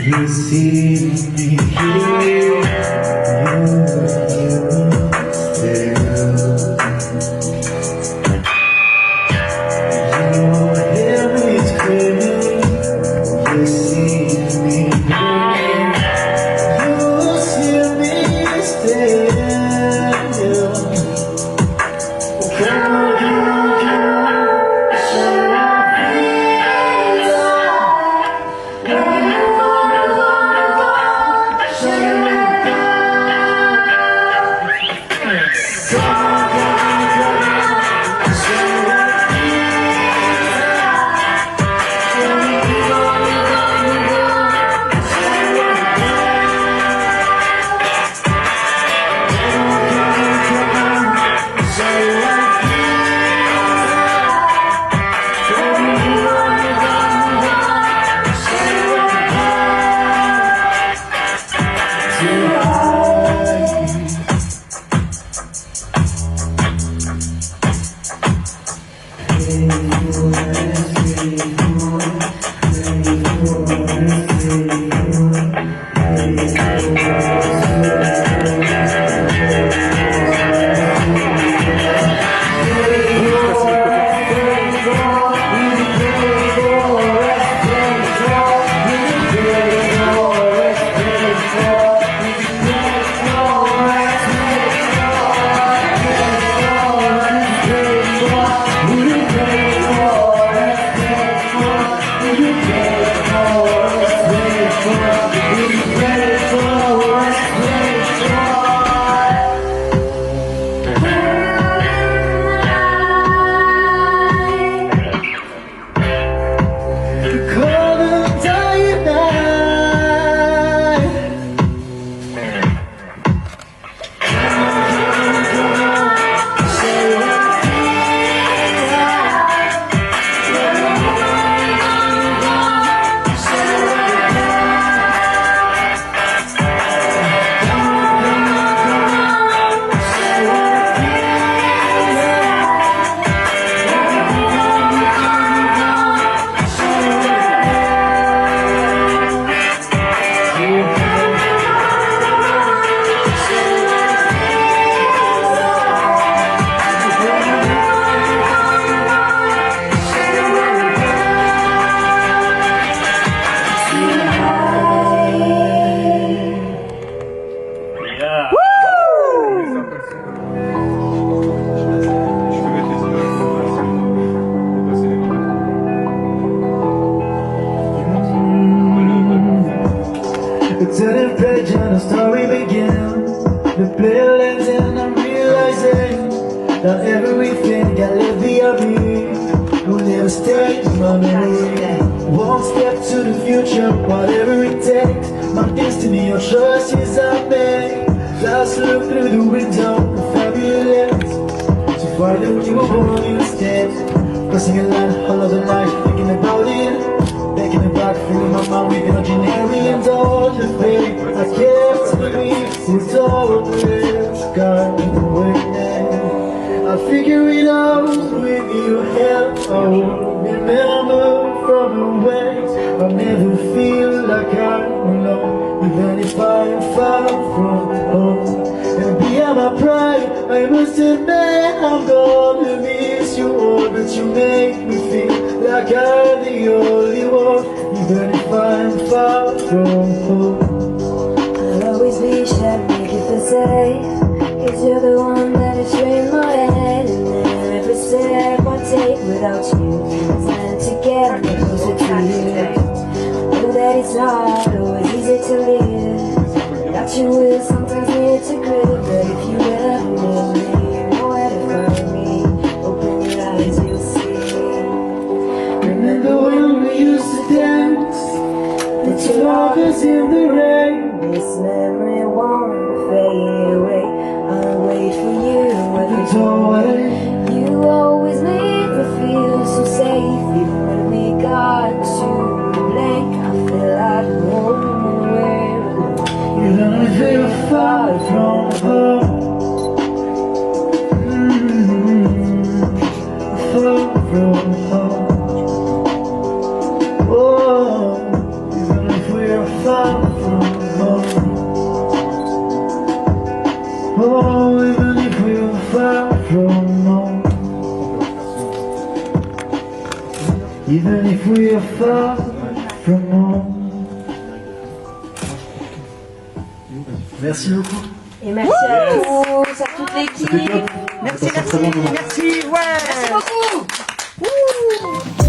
You see me here, you hear me screaming, you see me here, you see me still. Come on, show you Not everything I let be a me will never stay in my memory. One step to the future, whatever it takes. My destiny or choices I make. Just look through the window, the family left. To find out you were born instead. Crossing a line all of the night, thinking about it. Back in the back, feeling my mind with imaginary. And all the faith I kept to me was always gone away. I figure it out with your help. Oh, remember from away. I'll never feel like I'm alone, even if I am far from home. And beyond my pride, I must admit I'm gonna miss you all. But you make me feel like I'm the only one, even if I'm far from home. I'll always be shy, make you feel safe. 'Cause you're the one that has trained my head. And every step I take without you time to get me closer to you. Know that it's not always easy to live. That you will sometimes need to grip. But if you ever need me, you know where to find me. Open your eyes, you'll see. Remember when we used to dance, the two lovers in the rain. This memory won't fade away. I'll wait for you at the doorway. You always made me feel so safe. Even when we got too blank, I feel like nowhere. Even if you're far from home, far from home. Oh, even if we're far from home. Oh, even if we're far from home. Even if we're far from home. Merci beaucoup. Et merci à tous, à toute l'équipe. Merci, merci, merci, ouais. Merci beaucoup. Ouh.